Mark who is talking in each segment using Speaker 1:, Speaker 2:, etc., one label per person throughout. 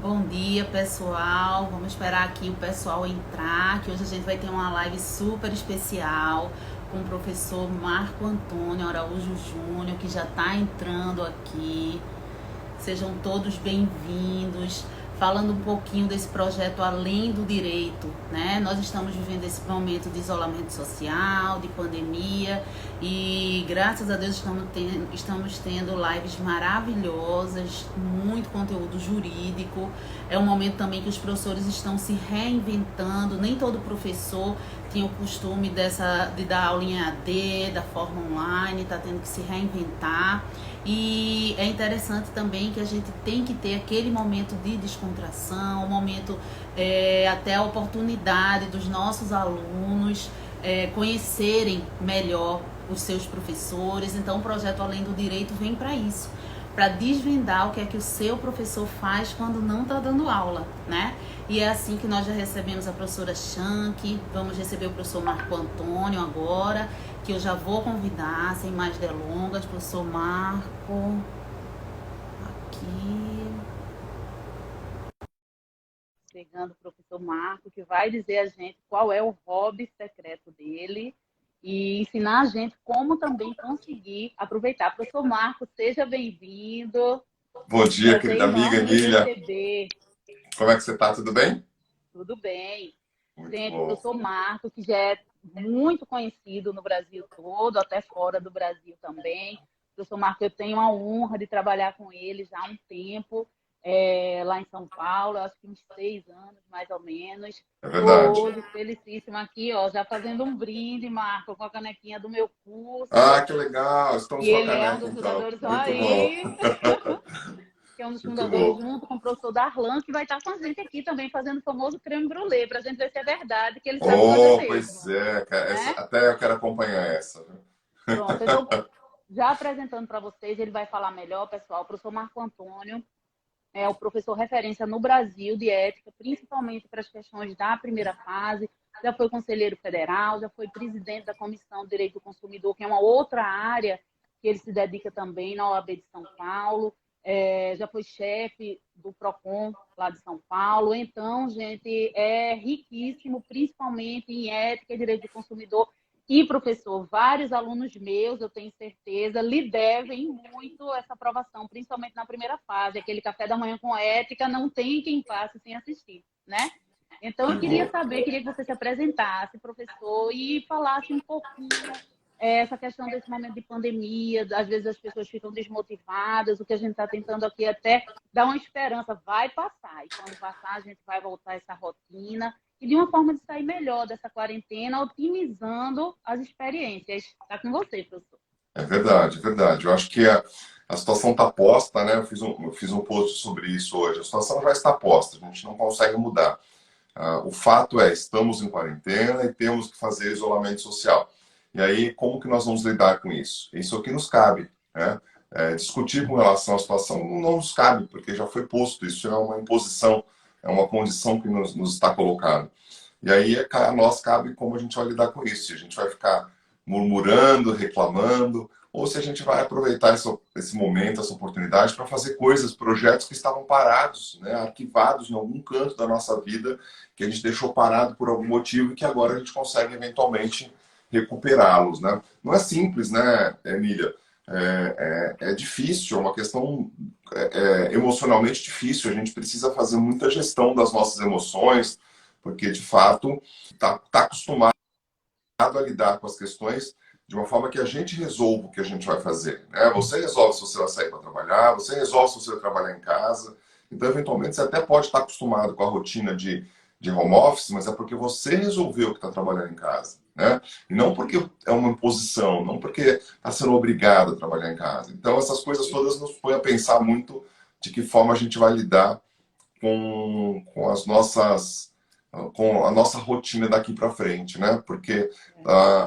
Speaker 1: Bom dia, pessoal. Vamos esperar aqui o pessoal entrar, que hoje a gente vai ter uma live super especial com o professor Marco Antônio Araújo Júnior, que já está entrando aqui. Sejam todos bem-vindos. Falando um pouquinho desse projeto Além do Direito, né? Nós estamos vivendo esse momento de isolamento social, de pandemia, e graças a Deus estamos tendo lives maravilhosas, muito conteúdo jurídico. É um momento também que os professores estão se reinventando. Nem todo professor tinha o costume de dar aula em AD, da forma online, está tendo que se reinventar. E é interessante também que a gente tem que ter aquele momento de descontração, um momento, até a oportunidade dos nossos alunos conhecerem melhor os seus professores. Então o projeto Além do Direito vem para isso, para desvendar o que o seu professor faz quando não está dando aula, né? E é assim que nós já recebemos a professora Shank, vamos receber o professor Marco Antônio agora, que eu já vou convidar, sem mais delongas, professor Marco, aqui, chegando o professor Marco, que vai dizer a gente qual é o hobby secreto dele e ensinar a gente como também conseguir aproveitar. Professor Marco, seja bem-vindo.
Speaker 2: Bom dia,
Speaker 1: Prazer
Speaker 2: querida amiga
Speaker 1: enorme lhe
Speaker 2: Emília.
Speaker 1: receber.
Speaker 2: Como é que você está? Tudo bem?
Speaker 1: Tudo bem.
Speaker 2: Muito
Speaker 1: Gente, o
Speaker 2: bom.
Speaker 1: professor Marco, que já é muito conhecido no Brasil todo, até fora do Brasil também. O professor Marco, eu tenho a honra de trabalhar com ele já há um tempo, lá em São Paulo, acho que uns 6 anos, mais ou menos.
Speaker 2: É
Speaker 1: Estou
Speaker 2: verdade.
Speaker 1: hoje felicíssima aqui, ó, já fazendo um brinde, Marco, com a canequinha do meu
Speaker 2: Ah,
Speaker 1: curso.
Speaker 2: que legal. Estamos
Speaker 1: E
Speaker 2: com a
Speaker 1: ele é um
Speaker 2: caneca,
Speaker 1: dos
Speaker 2: então.
Speaker 1: fundadores
Speaker 2: Muito bom.
Speaker 1: aí, que é um dos
Speaker 2: Muito
Speaker 1: fundadores,
Speaker 2: bom.
Speaker 1: junto com o professor Darlan, que vai estar com a gente aqui também, fazendo o famoso creme brulee, para a gente ver se é verdade que ele sabe fazer
Speaker 2: Oh,
Speaker 1: mesmo,
Speaker 2: pois é, cara.
Speaker 1: né?
Speaker 2: Até eu quero acompanhar essa, viu?
Speaker 1: Pronto, então, já apresentando para vocês, ele vai falar melhor, pessoal. O professor Marco Antônio é o professor referência no Brasil de ética, principalmente para as questões da primeira fase. Já foi conselheiro federal, já foi presidente da Comissão de Direito do Consumidor, que é uma outra área que ele se dedica também na OAB de São Paulo. Já foi chefe do PROCON lá de São Paulo. Então, gente, é riquíssimo, principalmente em ética e direito do consumidor. E, professor, vários alunos meus, eu tenho certeza, lhe devem muito essa aprovação, principalmente na primeira fase. Aquele café da manhã com ética, não tem quem passe sem assistir, né? Então,
Speaker 2: Que
Speaker 1: eu queria
Speaker 2: bom.
Speaker 1: saber, queria que você se apresentasse, professor, e falasse um pouquinho essa questão desse momento de pandemia. Às vezes as pessoas ficam desmotivadas, o que a gente está tentando aqui é até dar uma esperança, vai passar, e quando passar a gente vai voltar a essa rotina, e de uma forma de sair melhor dessa quarentena, otimizando as experiências. Está com você, professor.
Speaker 2: É verdade, é verdade. Eu acho que a situação está posta, né? Eu fiz um post sobre isso hoje. A situação já está posta, a gente não consegue mudar. O fato é, estamos em quarentena e temos que fazer isolamento social. E aí, como que nós vamos lidar com isso? Isso aqui nos cabe, né? Discutir com relação à situação não nos cabe, porque já foi posto, isso é uma imposição, é uma condição que nos está colocada. E aí, a nós cabe como a gente vai lidar com isso. Se a gente vai ficar murmurando, reclamando, ou se a gente vai aproveitar esse momento, essa oportunidade para fazer coisas, projetos que estavam parados, né, arquivados em algum canto da nossa vida, que a gente deixou parado por algum motivo e que agora a gente consegue eventualmente recuperá-los, né? Não é simples, né, Emília? É difícil, é uma questão emocionalmente difícil. A gente precisa fazer muita gestão das nossas emoções, porque de fato tá acostumado a lidar com as questões de uma forma que a gente resolva o que a gente vai fazer, né? Você resolve se você vai sair para trabalhar, você resolve se você vai trabalhar em casa. Então, eventualmente, você até pode estar acostumado com a rotina de home office, mas é porque você resolveu que está trabalhando em casa, né? E não porque é uma imposição, não porque está sendo obrigado a trabalhar em casa. Então, essas coisas todas nos põem a pensar muito de que forma a gente vai lidar com as nossas com a nossa rotina daqui para frente, né? Porque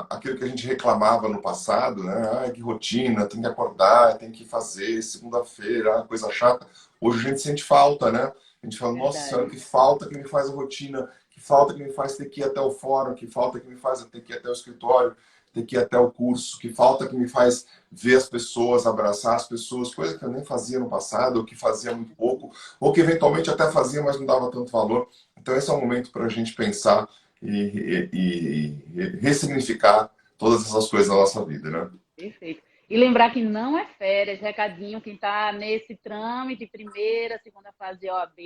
Speaker 2: aquilo que a gente reclamava no passado, né? Ah, que rotina, tem que acordar, tem que fazer, segunda-feira, coisa chata. Hoje a gente sente falta, né? A gente fala, nossa senhora,
Speaker 1: Verdade.
Speaker 2: que falta que me faz a rotina, que falta que me faz ter que ir até o fórum, que falta que me faz ter que ir até o escritório. ter que ir até o curso, que falta que me faz ver as pessoas, abraçar as pessoas, coisa que eu nem fazia no passado, ou que fazia muito pouco, ou que eventualmente até fazia, mas não dava tanto valor. Então esse é o momento para a gente pensar e ressignificar todas essas coisas na nossa vida, né?
Speaker 1: Perfeito. E lembrar que não é férias, recadinho, quem está nesse trâmite, primeira, segunda fase de OAB,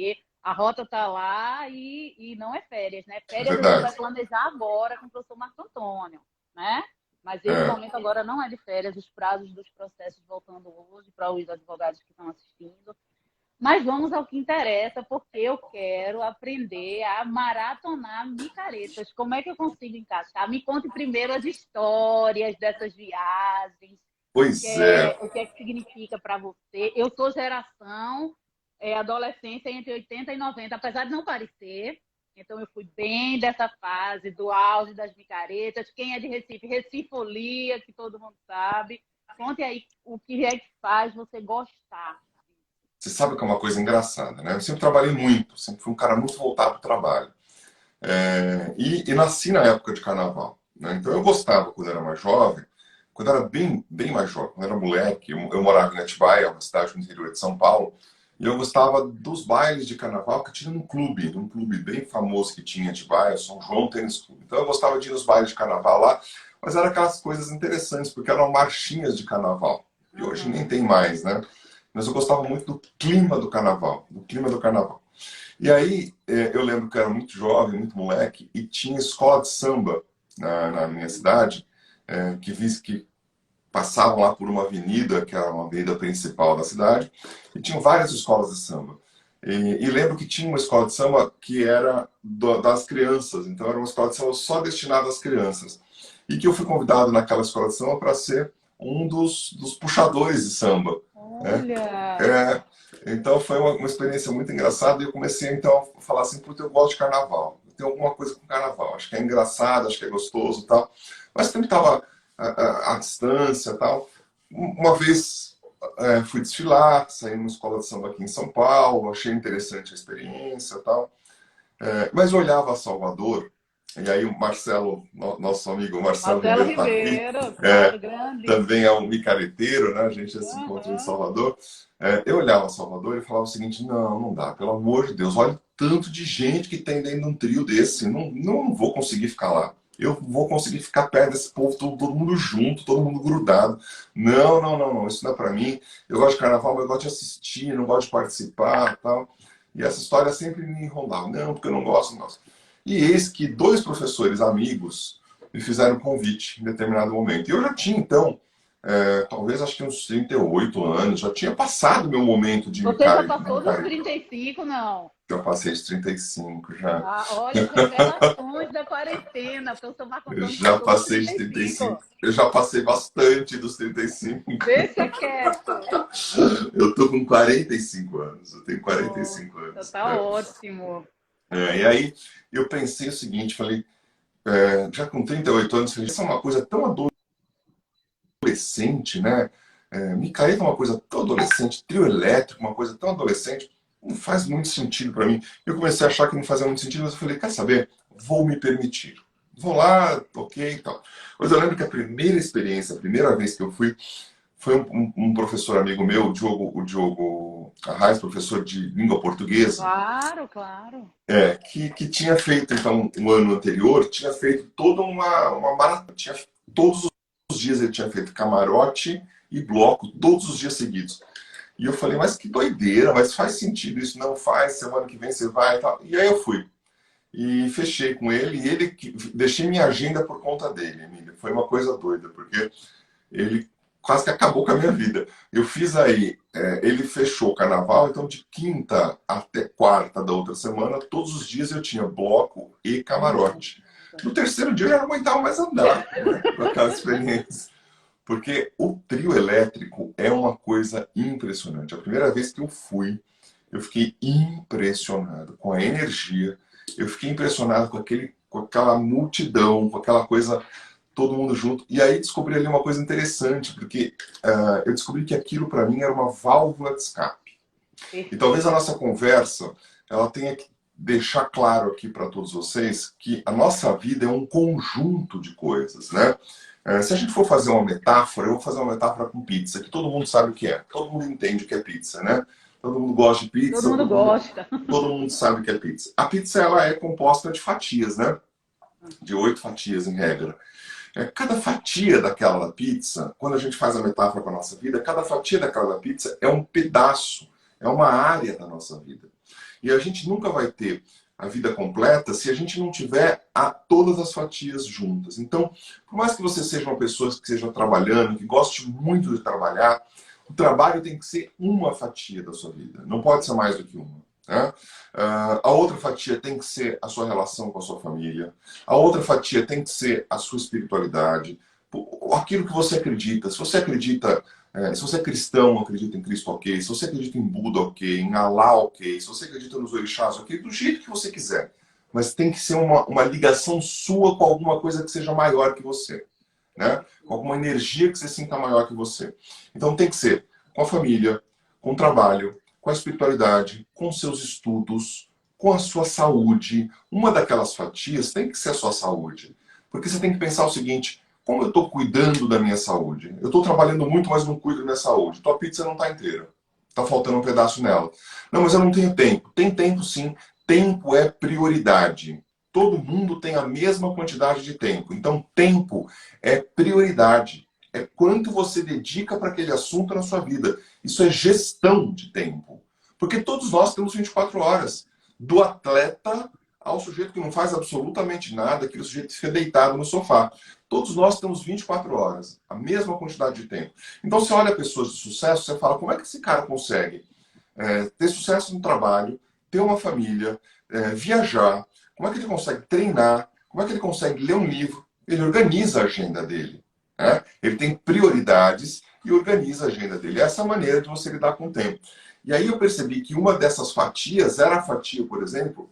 Speaker 1: a rota está lá e não é férias, né?
Speaker 2: É
Speaker 1: Férias a gente vai
Speaker 2: verdade.
Speaker 1: planejar agora com o professor Marco Antônio, né? Mas esse
Speaker 2: É.
Speaker 1: momento agora não é de férias, os prazos dos processos voltando hoje para os advogados que estão assistindo. Mas vamos ao que interessa, porque eu quero aprender a maratonar micaretas. Como é que eu consigo encaixar? Me conte primeiro as histórias dessas viagens,
Speaker 2: Pois é.
Speaker 1: o que é que significa para você. Eu sou geração adolescência entre 80 e 90, apesar de não parecer. Então, eu fui bem dessa fase do auge das micaretas. Quem é de Recife? Recifolia, que todo mundo sabe. Conte aí o que é que faz você gostar.
Speaker 2: Você sabe que é uma coisa engraçada, né? Eu sempre trabalhei muito, sempre fui um cara muito voltado para o trabalho. E nasci na época de carnaval, né? Então eu gostava, quando era mais jovem, quando era bem mais jovem, quando era moleque, eu morava em Atibaia, uma cidade no interior de São Paulo, e eu gostava dos bailes de carnaval que tinha num clube bem famoso que tinha em Atibaia, São João Tênis Clube. Então eu gostava de ir nos bailes de carnaval lá, mas eram aquelas coisas interessantes, porque eram marchinhas de carnaval. E hoje nem tem mais, né? Mas eu gostava muito do clima do carnaval, do clima do carnaval. E aí, eu lembro que eu era muito jovem, muito moleque, e tinha escola de samba na minha cidade, que passavam lá por uma avenida, que era uma avenida principal da cidade, e tinham várias escolas de samba. E lembro que tinha uma escola de samba que era das crianças, então era uma escola de samba só destinada às crianças. E que eu fui convidado naquela escola de samba para ser um dos puxadores de samba, né?
Speaker 1: Olha!
Speaker 2: É, então foi uma experiência muito engraçada e eu comecei então a falar assim, puta, eu gosto de carnaval, eu tenho alguma coisa com carnaval, acho que é engraçado, acho que é gostoso e tal, mas sempre estava à distância e tal. Uma vez fui desfilar, saí numa escola de samba aqui em São Paulo, achei interessante a experiência e tal, mas eu olhava Salvador, e aí o Marcelo, nosso amigo Marcelo
Speaker 1: Marcelo
Speaker 2: Ribeiro está aqui,
Speaker 1: Ribeiro,
Speaker 2: é,
Speaker 1: claro, grande.
Speaker 2: também é um micareteiro, né? A gente já se encontrou em
Speaker 1: Uhum.
Speaker 2: Salvador. Eu olhava Salvador e falava o seguinte: não, não dá, pelo amor de Deus, olha o tanto de gente que tem dentro de um trio desse, não vou conseguir ficar lá. Eu vou conseguir ficar perto desse povo, todo mundo junto, todo mundo grudado. Não, isso não é para mim. Eu gosto de carnaval, mas eu gosto de assistir, não gosto de participar, tal. E essa história sempre me enrolava. Não, porque eu não gosto, não gosto. E eis que dois professores amigos me fizeram um convite em determinado momento. E eu já tinha, então, talvez acho que uns 38 anos, já tinha passado meu momento de
Speaker 1: Você já
Speaker 2: micare.
Speaker 1: passou dos 35, não?
Speaker 2: Já passei de 35 já.
Speaker 1: Ah, olha as revelações da quarentena. O professor Marco
Speaker 2: Eu
Speaker 1: Antônio
Speaker 2: já
Speaker 1: passou dos
Speaker 2: passei de
Speaker 1: 35.
Speaker 2: 35. Eu já passei bastante dos 35.
Speaker 1: Deixa quieto.
Speaker 2: Eu tô com 45 anos. Eu tenho 45
Speaker 1: Nossa,
Speaker 2: anos.
Speaker 1: tá ótimo.
Speaker 2: E aí eu pensei o seguinte, falei, já com 38 anos, falei, isso é uma coisa tão adolescente, né? Micaeta é uma coisa tão adolescente, trio elétrico, uma coisa tão adolescente, não faz muito sentido para mim. Eu comecei a achar que não fazia muito sentido, mas eu falei, quer saber? Vou me permitir. Vou lá, ok e tal. Mas eu lembro que a primeira experiência, a primeira vez que eu fui, foi um professor amigo meu, o Diogo Arraes, professor de língua portuguesa,
Speaker 1: Claro, claro.
Speaker 2: que tinha feito, então, um ano anterior, tinha feito toda uma maratona. Todos os dias ele tinha feito camarote e bloco, todos os dias seguidos. E eu falei, mas que doideira, mas faz sentido isso, não faz, semana que vem você vai e tal. E aí eu fui. E fechei com ele, e deixei minha agenda por conta dele, Emília. Foi uma coisa doida, porque ele quase que acabou com a minha vida. Eu fiz aí, ele fechou o carnaval, então de quinta até quarta da outra semana, todos os dias eu tinha bloco e camarote. No terceiro dia eu já não aguentava mais andar, né, com aquela experiência. Porque o trio elétrico é uma coisa impressionante. A primeira vez que eu fui, eu fiquei impressionado com a energia, eu fiquei impressionado com aquela multidão, com aquela coisa, todo mundo junto. E aí descobri ali uma coisa interessante, porque eu descobri que aquilo para mim era uma válvula de escape. E talvez a nossa conversa ela tenha que deixar claro aqui para todos vocês que a nossa vida é um conjunto de coisas, né? Se a gente for fazer uma metáfora, eu vou fazer uma metáfora com pizza, que todo mundo sabe o que é. Todo mundo entende o que é pizza, né? Todo mundo gosta de
Speaker 1: Todo
Speaker 2: pizza,
Speaker 1: mundo gosta.
Speaker 2: todo mundo sabe o que é pizza. A pizza, ela é composta de fatias, né? De 8 fatias, em regra. Cada fatia daquela pizza, quando a gente faz a metáfora com a nossa vida, cada fatia daquela pizza é um pedaço, é uma área da nossa vida. E a gente nunca vai ter a vida completa se a gente não tiver todas as fatias juntas. Então, por mais que você seja uma pessoa que esteja trabalhando, que goste muito de trabalhar, o trabalho tem que ser uma fatia da sua vida, não pode ser mais do que uma. Né? A outra fatia tem que ser a sua relação com a sua família. A outra fatia tem que ser a sua espiritualidade. Aquilo que você acredita. Se você acredita, se você é cristão, acredita em Cristo, ok. Se você acredita em Buda, ok. Em Alá, ok. Se você acredita nos orixás, ok. Do jeito que você quiser. Mas tem que ser uma ligação sua com alguma coisa que seja maior que você. Né? Com alguma energia que você sinta maior que você. Então tem que ser com a família, com o trabalho, com a espiritualidade, com seus estudos, com a sua saúde. Uma daquelas fatias tem que ser a sua saúde. Porque você tem que pensar o seguinte: como eu estou cuidando da minha saúde? Eu estou trabalhando muito, mas não cuido da minha saúde. Tua pizza não está inteira. Está faltando um pedaço nela. Não, mas eu não tenho tempo. Tem tempo sim. Tempo é prioridade. Todo mundo tem a mesma quantidade de tempo. Então, tempo é prioridade. É quanto você dedica para aquele assunto na sua vida. Isso é gestão de tempo. Porque todos nós temos 24 horas. Do atleta ao sujeito que não faz absolutamente nada, aquele sujeito que fica deitado no sofá. Todos nós temos 24 horas, a mesma quantidade de tempo. Então, você olha pessoas de sucesso, você fala, como é que esse cara consegue ter sucesso no trabalho, ter uma família, viajar, como é que ele consegue treinar, como é que ele consegue ler um livro? Ele organiza a agenda dele. Né? Ele tem prioridades e organiza a agenda dele. Essa é a maneira de você lidar com o tempo. E aí eu percebi que uma dessas fatias era a fatia, por exemplo,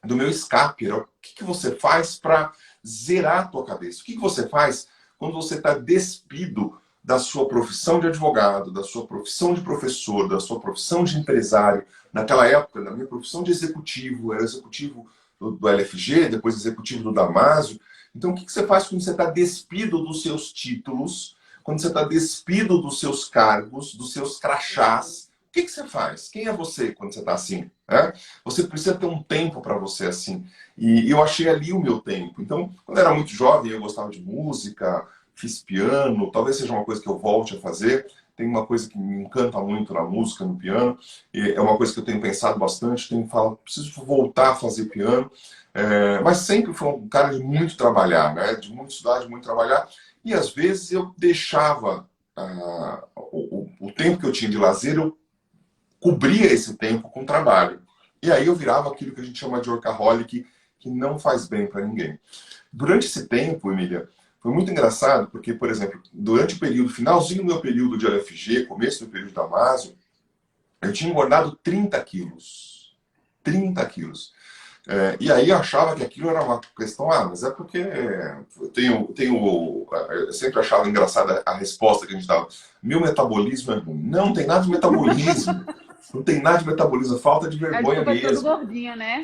Speaker 2: do meu escape. Era o que você faz para zerar a tua cabeça? O que você faz quando você está despido da sua profissão de advogado, da sua profissão de professor, da sua profissão de empresário? Naquela época, na minha profissão de executivo, era executivo do LFG, depois executivo do Damásio. Então, o que você faz quando você está despido dos seus títulos, quando você está despido dos seus cargos, dos seus crachás? O que você faz? Quem é você quando você está assim? Né? Você precisa ter um tempo para você assim. E eu achei ali o meu tempo. Então, quando eu era muito jovem, eu gostava de música, fiz piano, talvez seja uma coisa que eu volte a fazer. Tem uma coisa que me encanta muito na música, no piano. E é uma coisa que eu tenho pensado bastante. Tenho falado, preciso voltar a fazer piano. Mas sempre foi um cara de muito trabalhar, né? De muito estudar, de muito trabalhar. E às vezes eu deixava o tempo que eu tinha de lazer, eu cobria esse tempo com trabalho. E aí eu virava aquilo que a gente chama de workaholic, que não faz bem para ninguém. Durante esse tempo, Emília, foi muito engraçado, porque, por exemplo, durante o período, finalzinho do meu período de LFG, começo do período de Damásio, eu tinha engordado 30 quilos. 30 quilos. E aí eu achava que aquilo era uma questão, mas é porque eu sempre achava engraçada a resposta que a gente dava. Meu metabolismo é ruim. Não tem nada de metabolismo. Não tem nada de metabolismo, falta de
Speaker 1: A
Speaker 2: vergonha
Speaker 1: desculpa é todo
Speaker 2: mesmo.
Speaker 1: gordinho, né?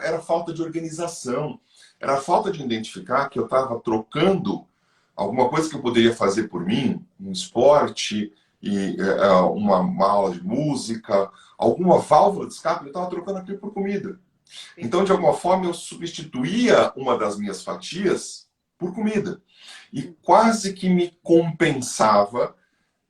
Speaker 2: Era falta de organização. Era a falta de identificar que eu estava trocando alguma coisa que eu poderia fazer por mim, um esporte, uma aula de música, alguma válvula de escape, eu estava trocando aquilo por comida. Então, de alguma forma, eu substituía uma das minhas fatias por comida. E quase que me compensava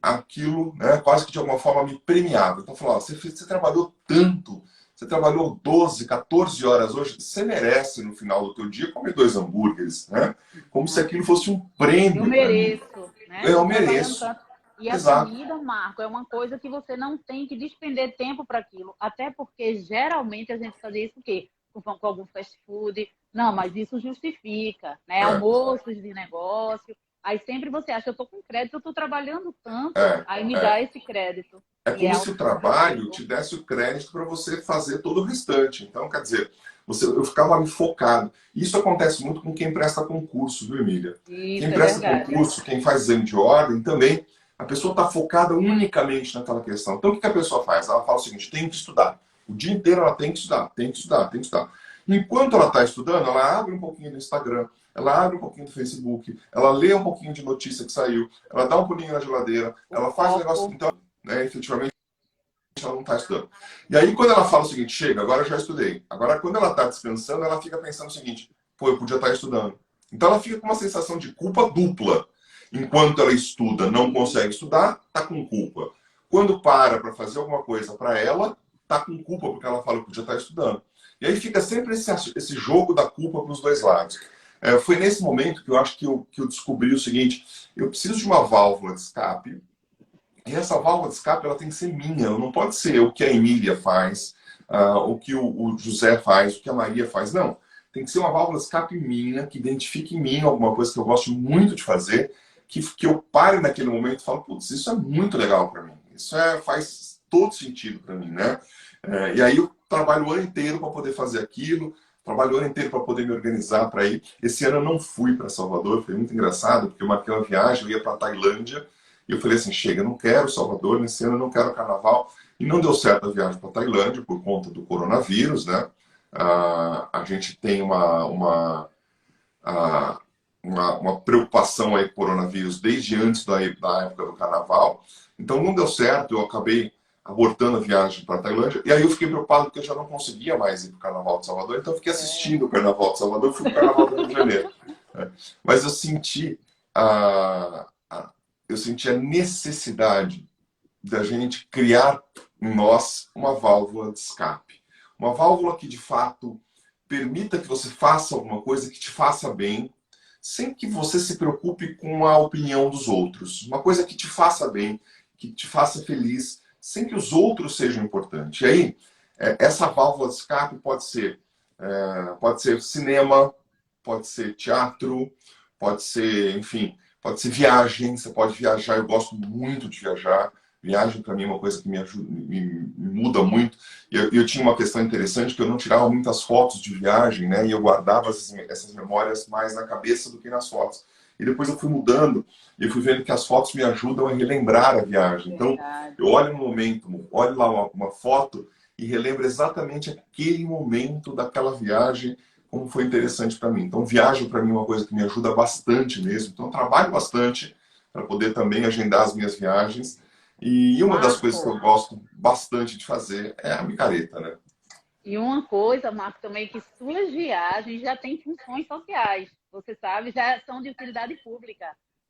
Speaker 2: aquilo, né? Quase que de alguma forma me premiava. Então, eu falava, você trabalhou tanto, você trabalhou 12, 14 horas hoje, você merece, no final do teu dia, comer 2 hambúrgueres, né? Como se aquilo fosse um
Speaker 1: Eu
Speaker 2: prêmio para mim.
Speaker 1: mereço, né?
Speaker 2: Eu
Speaker 1: Tô trabalhando
Speaker 2: mereço.
Speaker 1: tanto. E a
Speaker 2: Exato.
Speaker 1: comida, Marco, é uma coisa que você não tem que despender tempo para aquilo. Até porque geralmente a gente fazia isso o quê? Com algum fast food. Não, mas isso justifica, né?
Speaker 2: É,
Speaker 1: Almoços de negócio. Aí sempre você acha, eu tô com crédito, eu tô trabalhando tanto,
Speaker 2: é,
Speaker 1: aí me
Speaker 2: é.
Speaker 1: dá esse crédito.
Speaker 2: É
Speaker 1: E é
Speaker 2: como se o
Speaker 1: autossuficiente.
Speaker 2: trabalho te desse o crédito para você fazer todo o restante. Então, quer dizer, eu ficava ali focado. Isso acontece muito com quem presta concurso, viu, Emília? Quem
Speaker 1: Isso é
Speaker 2: presta
Speaker 1: verdade.
Speaker 2: concurso, quem faz exame de ordem também, a pessoa está focada unicamente naquela questão. Então, o que a pessoa faz? Ela fala o seguinte, tem que estudar. O dia inteiro ela tem que estudar, tem que estudar, tem que estudar. Enquanto ela está estudando, ela abre um pouquinho no Instagram, ela abre um pouquinho do Facebook, ela lê um pouquinho de notícia que saiu, ela dá um pulinho na geladeira,
Speaker 1: O
Speaker 2: ela faz o negócio.
Speaker 1: foco.
Speaker 2: Então, né, efetivamente, ela não está estudando. E aí, quando ela fala o seguinte, chega, agora eu já estudei. Agora, quando ela está descansando, ela fica pensando o seguinte, pô, eu podia estar estudando. Então, ela fica com uma sensação de culpa dupla. Enquanto ela estuda, não consegue estudar, está com culpa. Quando para fazer alguma coisa para ela, está com culpa, porque ela fala que podia estar estudando. E aí fica sempre esse jogo da culpa para os dois lados. Foi nesse momento que eu acho que eu descobri o seguinte, eu preciso de uma válvula de escape. E essa válvula de escape ela tem que ser minha, ela não pode ser o que a Emília faz, o que o José faz, o que a Maria faz. Não. Tem que ser uma válvula de escape minha, que identifique em mim alguma coisa que eu gosto muito de fazer, que eu pare naquele momento e falo, putz, isso é muito legal para mim. Isso faz todo sentido para mim, né? E aí eu trabalho o ano inteiro para poder fazer aquilo, trabalho o ano inteiro para poder me organizar para ir. Esse ano eu não fui para Salvador, foi muito engraçado, porque eu marquei uma viagem, eu ia para Tailândia, e eu falei assim, chega, eu não quero Salvador, nesse ano eu não quero carnaval. E não deu certo a viagem para Tailândia por conta do coronavírus, né? A gente tem ah, uma preocupação aí com o coronavírus desde antes da época do carnaval. Então não deu certo, eu acabei abortando a viagem para a Tailândia. E aí eu fiquei preocupado porque eu já não conseguia mais ir para o Carnaval de Salvador. Então eu fiquei assistindo o Carnaval de Salvador, fui para o Carnaval do Rio de Janeiro. Mas eu senti a necessidade da gente criar em nós uma válvula de escape. Uma válvula que, de fato, permita que você faça alguma coisa que te faça bem, sem que você se preocupe com a opinião dos outros. Uma coisa que te faça bem, que te faça feliz, sem que os outros sejam importantes. E aí, essa válvula de escape pode ser cinema, pode ser teatro, pode ser, enfim, pode ser viagem. Você pode viajar, eu gosto muito de viajar. Viagem para mim é uma coisa que me ajuda, me muda muito. Eu tinha uma questão interessante que eu não tirava muitas fotos de viagem, né? E eu guardava essas memórias mais na cabeça do que nas fotos. E depois eu fui mudando e fui vendo que as fotos me ajudam a relembrar a viagem. Então,
Speaker 1: Verdade.
Speaker 2: eu olho no momento, olho lá uma foto e relembro exatamente aquele momento daquela viagem, como foi interessante para mim. Então, viagem para mim é uma coisa que me ajuda bastante mesmo. Então, eu trabalho bastante para poder também agendar as minhas viagens. E uma das coisas que
Speaker 1: Marco,
Speaker 2: eu gosto bastante de fazer é a micareta, né?
Speaker 1: e uma coisa, Marco, também que suas viagens já têm funções sociais. Você sabe, já são de utilidade pública.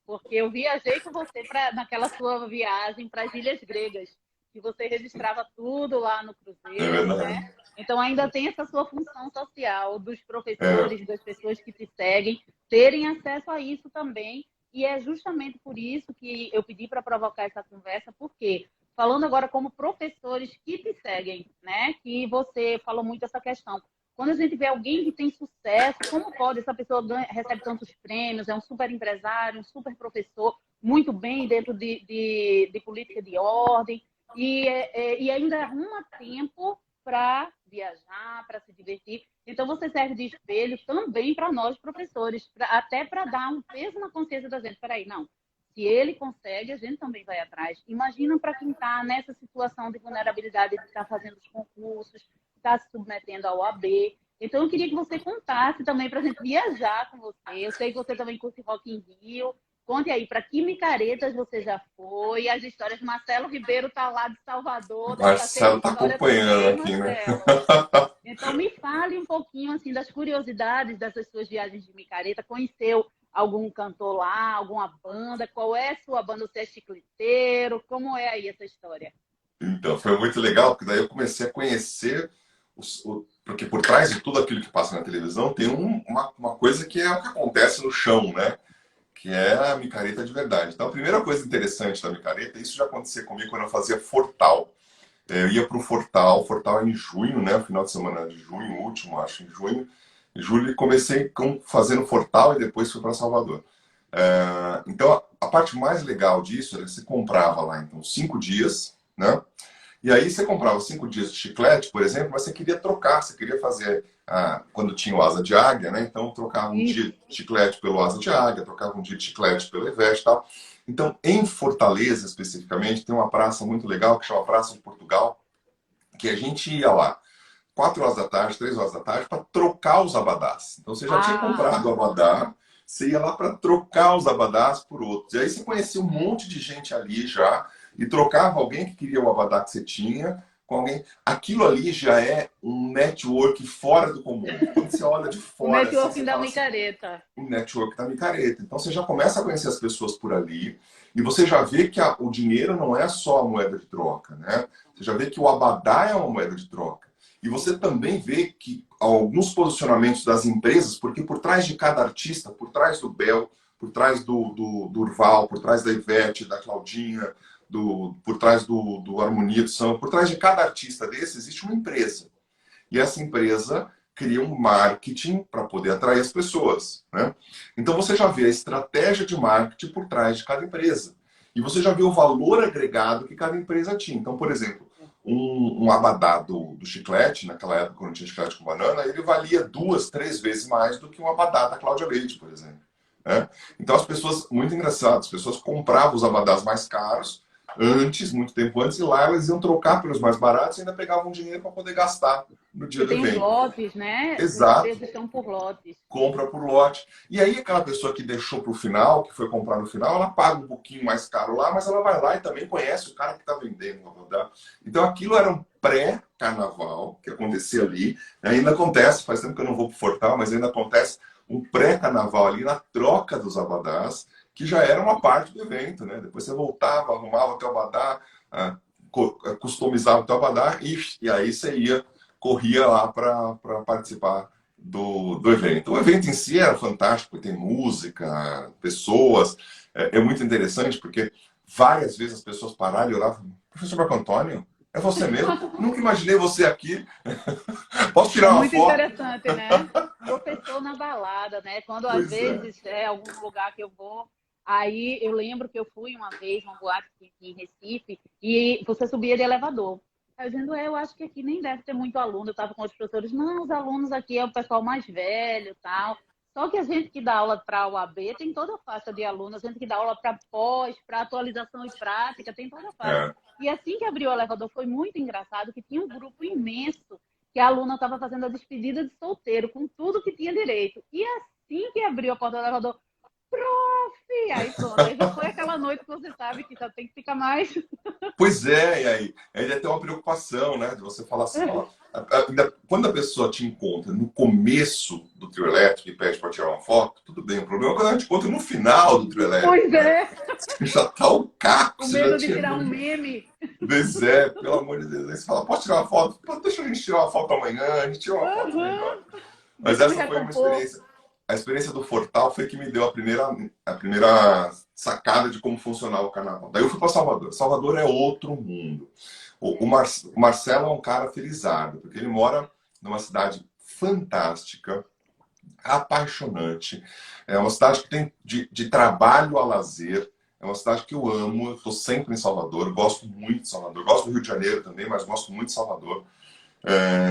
Speaker 1: Porque eu viajei com você naquela sua viagem para as Ilhas Gregas, que você registrava tudo lá no
Speaker 2: É
Speaker 1: cruzeiro, né?
Speaker 2: verdade.
Speaker 1: Então ainda tem essa sua função social dos
Speaker 2: É,
Speaker 1: professores, das pessoas que te seguem, terem acesso a isso também. E é justamente por isso que eu pedi para provocar essa conversa, porque falando agora como professores que te seguem, né? Que você falou muito essa questão. Quando a gente vê alguém que tem sucesso, como pode essa pessoa recebe tantos prêmios, é um super empresário, um super professor, muito bem dentro de política de ordem, e ainda arruma tempo para viajar, para se divertir. Então, você serve de espelho também para nós, professores, até para dar um peso na consciência da gente. Espera aí, não. Se ele consegue, a gente também vai atrás. Imagina para quem está nessa situação de vulnerabilidade, de estar fazendo os concursos, está se submetendo ao AB. Então, eu queria que você contasse também para a gente viajar com você. Eu sei que você também curte Rock in Rio. Conte aí, para que micaretas você já foi? As histórias. Marcelo Ribeiro está lá de Salvador, deve estar cheio
Speaker 2: Marcelo
Speaker 1: de
Speaker 2: está
Speaker 1: história
Speaker 2: acompanhando
Speaker 1: também,
Speaker 2: aqui, né?
Speaker 1: Marcelo. Então, me fale um pouquinho assim das curiosidades dessas suas viagens de micareta. Conheceu algum cantor lá, alguma banda? Qual é a sua banda? Você é chicleteiro? Como é aí essa história?
Speaker 2: Então, foi muito legal, porque daí eu comecei a conhecer, porque por trás de tudo aquilo que passa na televisão tem uma coisa que é o que acontece no chão, né? Que é a micareta de verdade. Então, a primeira coisa interessante da micareta, isso já acontecia comigo quando eu fazia Fortal. Eu ia para o Fortal é em junho, né? Final de semana de junho, último, acho, em junho. Em julho, comecei fazendo Fortal e depois fui para Salvador. Então, a parte mais legal disso era que você comprava lá, então, 5 dias, né? E aí você comprava 5 dias de chiclete, por exemplo, mas você queria trocar, você queria fazer, quando tinha o asa de águia, né? Então trocava um dia
Speaker 1: Isso.
Speaker 2: de chiclete pelo asa de águia, trocava um dia de chiclete pelo Everest e tal. Então, em Fortaleza, especificamente, tem uma praça muito legal que chama Praça de Portugal, que a gente ia lá 4 horas da tarde, 3 horas da tarde, para trocar os abadás. Então você já tinha comprado o abadá, você ia lá para trocar os abadás por outros. E aí você conhecia um monte de gente ali já, e trocava alguém que queria o abadá que você tinha com alguém. Aquilo ali já é um network fora do comum. Quando você olha de
Speaker 3: O
Speaker 2: fora, assim,
Speaker 3: networking
Speaker 2: você
Speaker 3: da
Speaker 2: fala assim,
Speaker 3: micareta.
Speaker 2: o network da micareta. Então você já começa a conhecer as pessoas por ali e você já vê que o dinheiro não é só a moeda de troca, né? Você já vê que o abadá é uma moeda de troca. E você também vê que alguns posicionamentos das empresas, porque por trás de cada artista, por trás do Bel, por trás do Durval, por trás da Ivete, da Claudinha, por trás do Harmonia do Samba, por trás de cada artista desse existe uma empresa. E essa empresa cria um marketing para poder atrair as pessoas, né? Então você já vê a estratégia de marketing por trás de cada empresa. E você já vê o valor agregado que cada empresa tinha. Então, por exemplo, um abadá do chiclete, naquela época quando tinha chiclete com banana, ele valia 2, 3 vezes mais do que um abadá da Cláudia Leite, por exemplo, né? Então as pessoas, muito engraçado, as pessoas compravam os abadás mais caros antes, muito tempo antes, e lá elas iam trocar pelos mais baratos e ainda pegavam dinheiro para poder gastar no dia
Speaker 3: Você
Speaker 2: do
Speaker 3: tem os
Speaker 2: evento.
Speaker 3: lotes, né? Os
Speaker 2: Exato,
Speaker 3: preços são por lotes.
Speaker 2: compra por lote. E aí aquela pessoa que deixou para o final, que foi comprar no final, ela paga um pouquinho mais caro lá, mas ela vai lá e também conhece o cara que está vendendo. Então aquilo era um pré-carnaval que acontecia ali. Ainda acontece, faz tempo que eu não vou para o Fortal, mas ainda acontece um pré-carnaval ali na troca dos abadás, que já era uma parte do evento, né? Depois você voltava, arrumava o teu abadá, customizava o teu abadá e aí você corria lá para participar do evento. O evento em si era fantástico, tem música, pessoas, é muito interessante porque várias vezes as pessoas pararam e olhavam, professor Marco Antônio, é você mesmo? Nunca imaginei você aqui. Posso
Speaker 3: É
Speaker 2: tirar uma
Speaker 3: muito
Speaker 2: foto?
Speaker 3: interessante, né? Professor na balada, né? Quando às
Speaker 2: Pois é.
Speaker 3: vezes é algum lugar que eu vou, aí eu lembro que eu fui uma vez numa boate aqui em Recife e você subia de elevador. Aí eu dizendo, eu acho que aqui nem deve ter muito aluno. Eu estava com os professores, não, os alunos aqui é o pessoal mais velho, tal. Só que a gente que dá aula para a UAB tem toda a faixa de alunos, a gente que dá aula para pós, para atualização e prática, tem toda a faixa.
Speaker 2: É.
Speaker 3: E assim que abriu o elevador foi muito engraçado, que tinha um grupo imenso que a aluna estava fazendo a despedida de solteiro, com tudo que tinha direito. E assim que abriu a porta do elevador, prof! Aí pronto, aí já foi aquela noite que você sabe que já tem que ficar mais.
Speaker 2: Pois é, e aí? Ainda tem uma preocupação, né? De você falar assim, ó, quando a pessoa te encontra no começo do trio elétrico e pede para tirar uma foto, tudo bem. O problema é quando ela te encontra no final do trio elétrico,
Speaker 3: Pois
Speaker 2: né?
Speaker 3: é,
Speaker 2: Você já tá o caco,
Speaker 3: com
Speaker 2: você já
Speaker 3: medo de
Speaker 2: tinha.
Speaker 3: tirar um meme.
Speaker 2: Pois é, pelo amor de Deus. Aí você fala, pode tirar uma foto? Pô, deixa a gente tirar uma foto amanhã, a gente tira uma foto melhor. Mas
Speaker 3: Deixa eu me
Speaker 2: essa foi uma
Speaker 3: recompor.
Speaker 2: experiência. A experiência do Fortal foi que me deu a primeira sacada de como funcionava o carnaval. Daí eu fui para Salvador. Salvador é outro mundo. O Marcelo é um cara felizardo, porque ele mora numa cidade fantástica, apaixonante. É uma cidade que tem de trabalho a lazer. É uma cidade que eu amo. Eu estou sempre em Salvador. Eu gosto muito de Salvador. Eu gosto do Rio de Janeiro também, mas gosto muito de Salvador.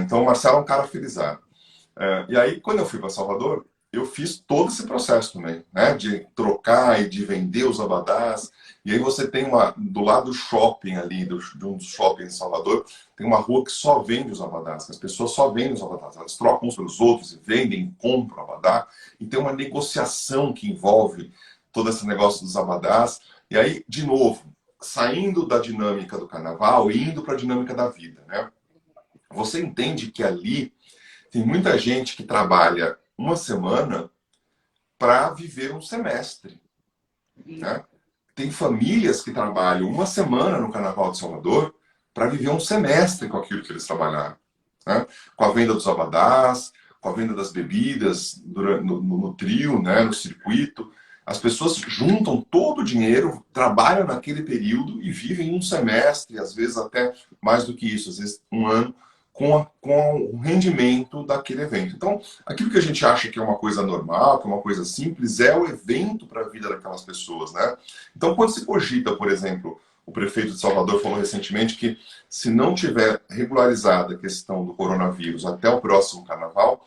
Speaker 2: Então o Marcelo é um cara felizardo. E aí, quando eu fui para Salvador, eu fiz todo esse processo também, né? De trocar e de vender os abadás. E aí você tem do lado do shopping ali, de um dos shoppings em Salvador, tem uma rua que só vende os abadás. Que as pessoas só vendem os abadás. Elas trocam uns pelos outros e vendem, compram abadá. E tem uma negociação que envolve todo esse negócio dos abadás. E aí, de novo, saindo da dinâmica do carnaval e indo para a dinâmica da vida, né? Você entende que ali tem muita gente que trabalha uma semana para viver um semestre, né? Tem famílias que trabalham uma semana no Carnaval de Salvador para viver um semestre com aquilo que eles trabalharam, né? Com a venda dos abadás, com a venda das bebidas no trio, né? No circuito. As pessoas juntam todo o dinheiro, trabalham naquele período e vivem um semestre, às vezes até mais do que isso, às vezes um ano, com o rendimento daquele evento. Então, aquilo que a gente acha que é uma coisa normal, que é uma coisa simples, é o evento para a vida daquelas pessoas, né? Então, quando se cogita, por exemplo, o prefeito de Salvador falou recentemente que se não tiver regularizada a questão do coronavírus até o próximo carnaval,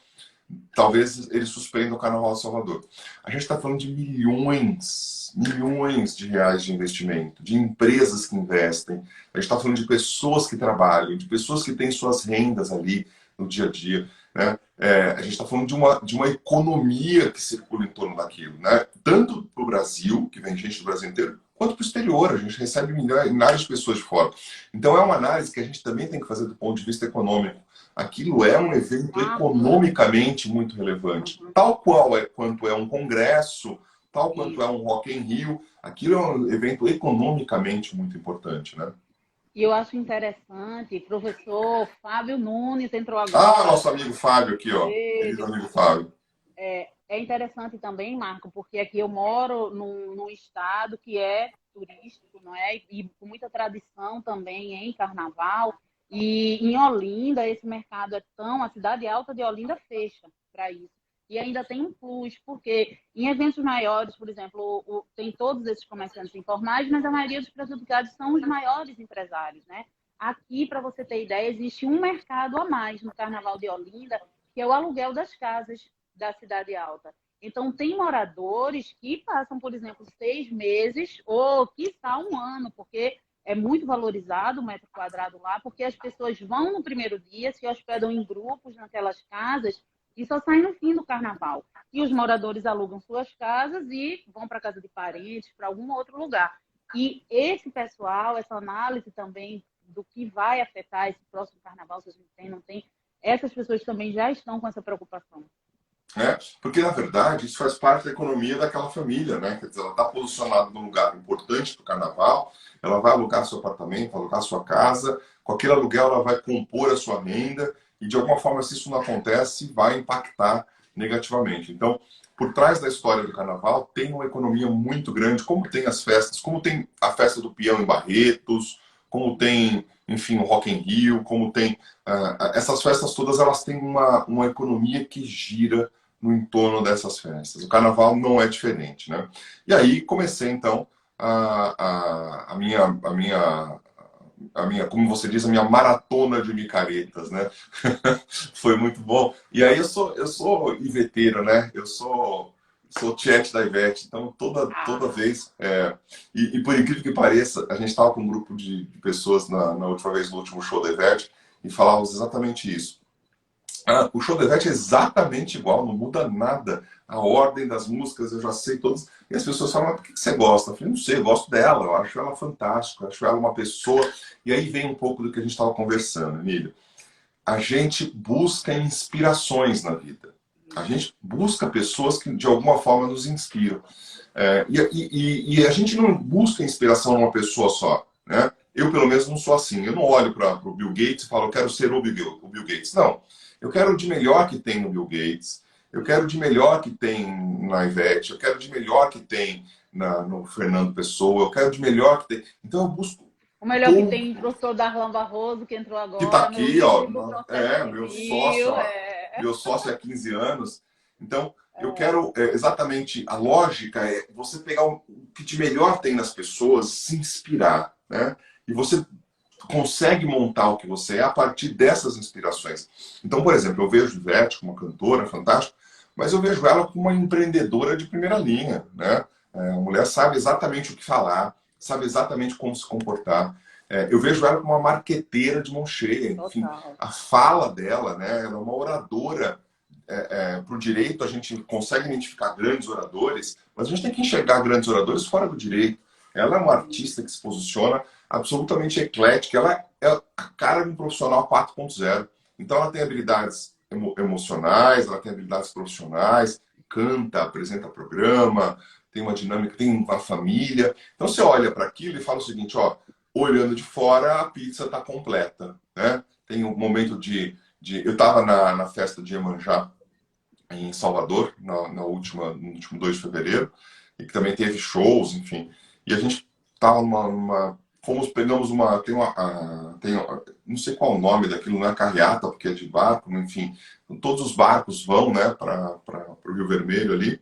Speaker 2: talvez ele suspenda o Carnaval de Salvador. A gente está falando de milhões de reais de investimento, de empresas que investem. A gente está falando de pessoas que trabalham, de pessoas que têm suas rendas ali no dia a dia, né? A gente está falando de uma economia que circula em torno daquilo, né? Tanto para o Brasil, que vem gente do Brasil inteiro, quanto para o exterior. A gente recebe milhares de pessoas de fora. Então é uma análise que a gente também tem que fazer do ponto de vista econômico. Aquilo é um evento economicamente muito relevante. Tal qual quanto é um congresso, tal quanto é um Rock in Rio, aquilo é um evento economicamente muito importante, né?
Speaker 3: E eu acho interessante, professor Fábio Nunes entrou
Speaker 2: Ah,
Speaker 3: agora.
Speaker 2: nosso amigo Fábio aqui, ó. Querido amigo Fábio.
Speaker 3: É interessante também, Marco, porque aqui eu moro num estado que é turístico, não é? E com muita tradição também em carnaval. E em Olinda, esse mercado é tão... A cidade alta de Olinda fecha para isso. E ainda tem um plus, porque em eventos maiores, por exemplo, tem todos esses comerciantes informais, mas a maioria dos prejudicados são os maiores empresários, né? Aqui, para você ter ideia, existe um mercado a mais no Carnaval de Olinda, que é o aluguel das casas da cidade alta. Então, tem moradores que passam, por exemplo, 6 meses ou, quiçá, um ano, porque é muito valorizado o metro quadrado lá, porque as pessoas vão no primeiro dia, se hospedam em grupos naquelas casas e só saem no fim do carnaval. E os moradores alugam suas casas e vão para a casa de parentes, para algum outro lugar. E esse pessoal, essa análise também do que vai afetar esse próximo carnaval, se a gente tem, não tem, essas pessoas também já estão com essa preocupação.
Speaker 2: Porque, na verdade, isso faz parte da economia daquela família, né? Quer dizer, ela está posicionada num lugar importante para o carnaval, ela vai alugar seu apartamento, alugar sua casa, com aquele aluguel ela vai compor a sua renda e, de alguma forma, se isso não acontece, vai impactar negativamente. Então, por trás da história do carnaval, tem uma economia muito grande, como tem as festas, como tem a festa do peão em Barretos, como tem, enfim, o Rock in Rio, como tem... essas festas todas, elas têm uma economia que gira no entorno dessas festas. O carnaval não é diferente, né? E aí comecei, então, a minha, como você diz, a minha maratona de micaretas, né? Foi muito bom. E aí eu sou iveteiro, né? Eu sou tiete da Ivete, então toda vez... E por incrível que pareça, a gente estava com um grupo de pessoas na última vez, no último show da Ivete, e falávamos exatamente isso. O show da Ivete é exatamente igual, não muda nada. A ordem das músicas eu já sei todas. E as pessoas falam, mas por que você gosta? Eu falei, não sei, eu gosto dela, eu acho ela fantástica, eu acho ela uma pessoa. E aí vem um pouco do que a gente estava conversando, Emílio. A gente busca inspirações na vida. A gente busca pessoas que de alguma forma nos inspiram. E a gente não busca inspiração numa pessoa só, né? Eu, pelo menos, não sou assim. Eu não olho para o Bill Gates e falo, eu quero ser o Bill Gates. Não. Eu quero o de melhor que tem no Bill Gates, eu quero o de melhor que tem na Ivete, eu quero o de melhor que tem no Fernando Pessoa, eu quero o de melhor que tem. Então eu busco.
Speaker 3: O melhor que tem o professor Darlan Barroso, que entrou
Speaker 2: Que está
Speaker 3: agora, meu
Speaker 2: aqui, ó.
Speaker 3: líder do processo
Speaker 2: Meu
Speaker 3: civil.
Speaker 2: sócio, ó, meu sócio há 15 anos. Então, eu quero exatamente a lógica é você pegar o que de melhor tem nas pessoas, se inspirar, né? E você consegue montar o que você é a partir dessas inspirações. Então, por exemplo, eu vejo Ivete como uma cantora fantástica, mas eu vejo ela como uma empreendedora de primeira linha, né? A mulher sabe exatamente o que falar, sabe exatamente como se comportar. Eu vejo ela como uma marqueteira de mão cheia. Enfim, a fala dela, né? Ela é uma oradora. Para o direito, a gente consegue identificar grandes oradores, mas a gente tem que enxergar grandes oradores fora do direito. Ela é uma artista que se posiciona absolutamente eclética. Ela é a cara de um profissional 4.0. Então, ela tem habilidades emocionais, ela tem habilidades profissionais, canta, apresenta programa, tem uma dinâmica, tem uma família. Então, você olha para aquilo e fala o seguinte, ó, olhando de fora, a pizza está completa, né? Tem um momento eu estava na festa de Iemanjá, em Salvador, no último 2 de fevereiro, e que também teve shows, enfim. E a gente estava pegamos não sei qual o nome daquilo, não é carreata, porque é de barco, enfim. Todos os barcos vão, né, para o Rio Vermelho ali.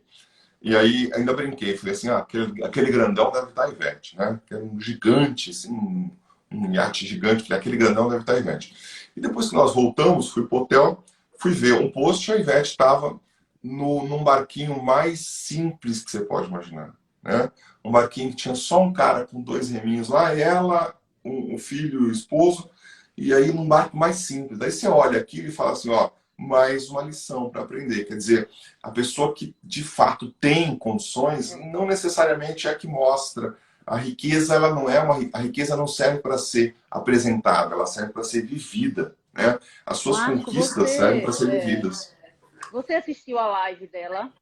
Speaker 2: E aí ainda brinquei, falei assim, aquele grandão deve estar Ivete, né? Que era um gigante, assim, um iate gigante, falei, aquele grandão deve estar Ivete. E depois que nós voltamos, fui pro hotel, fui ver um post e a Ivete estava num barquinho mais simples que você pode imaginar, né? Um barquinho que tinha só um cara com 2 reminhos lá, e ela, um filho e o esposo, e aí num barco mais simples. Daí você olha aquilo e fala assim, ó, mais uma lição para aprender. Quer dizer, a pessoa que de fato tem condições não necessariamente é a que mostra. A riqueza, ela não é a riqueza não serve para ser apresentada, ela serve para ser vivida, né? As suas
Speaker 3: Márcio,
Speaker 2: conquistas servem para ser vividas.
Speaker 3: você assistiu a live dela,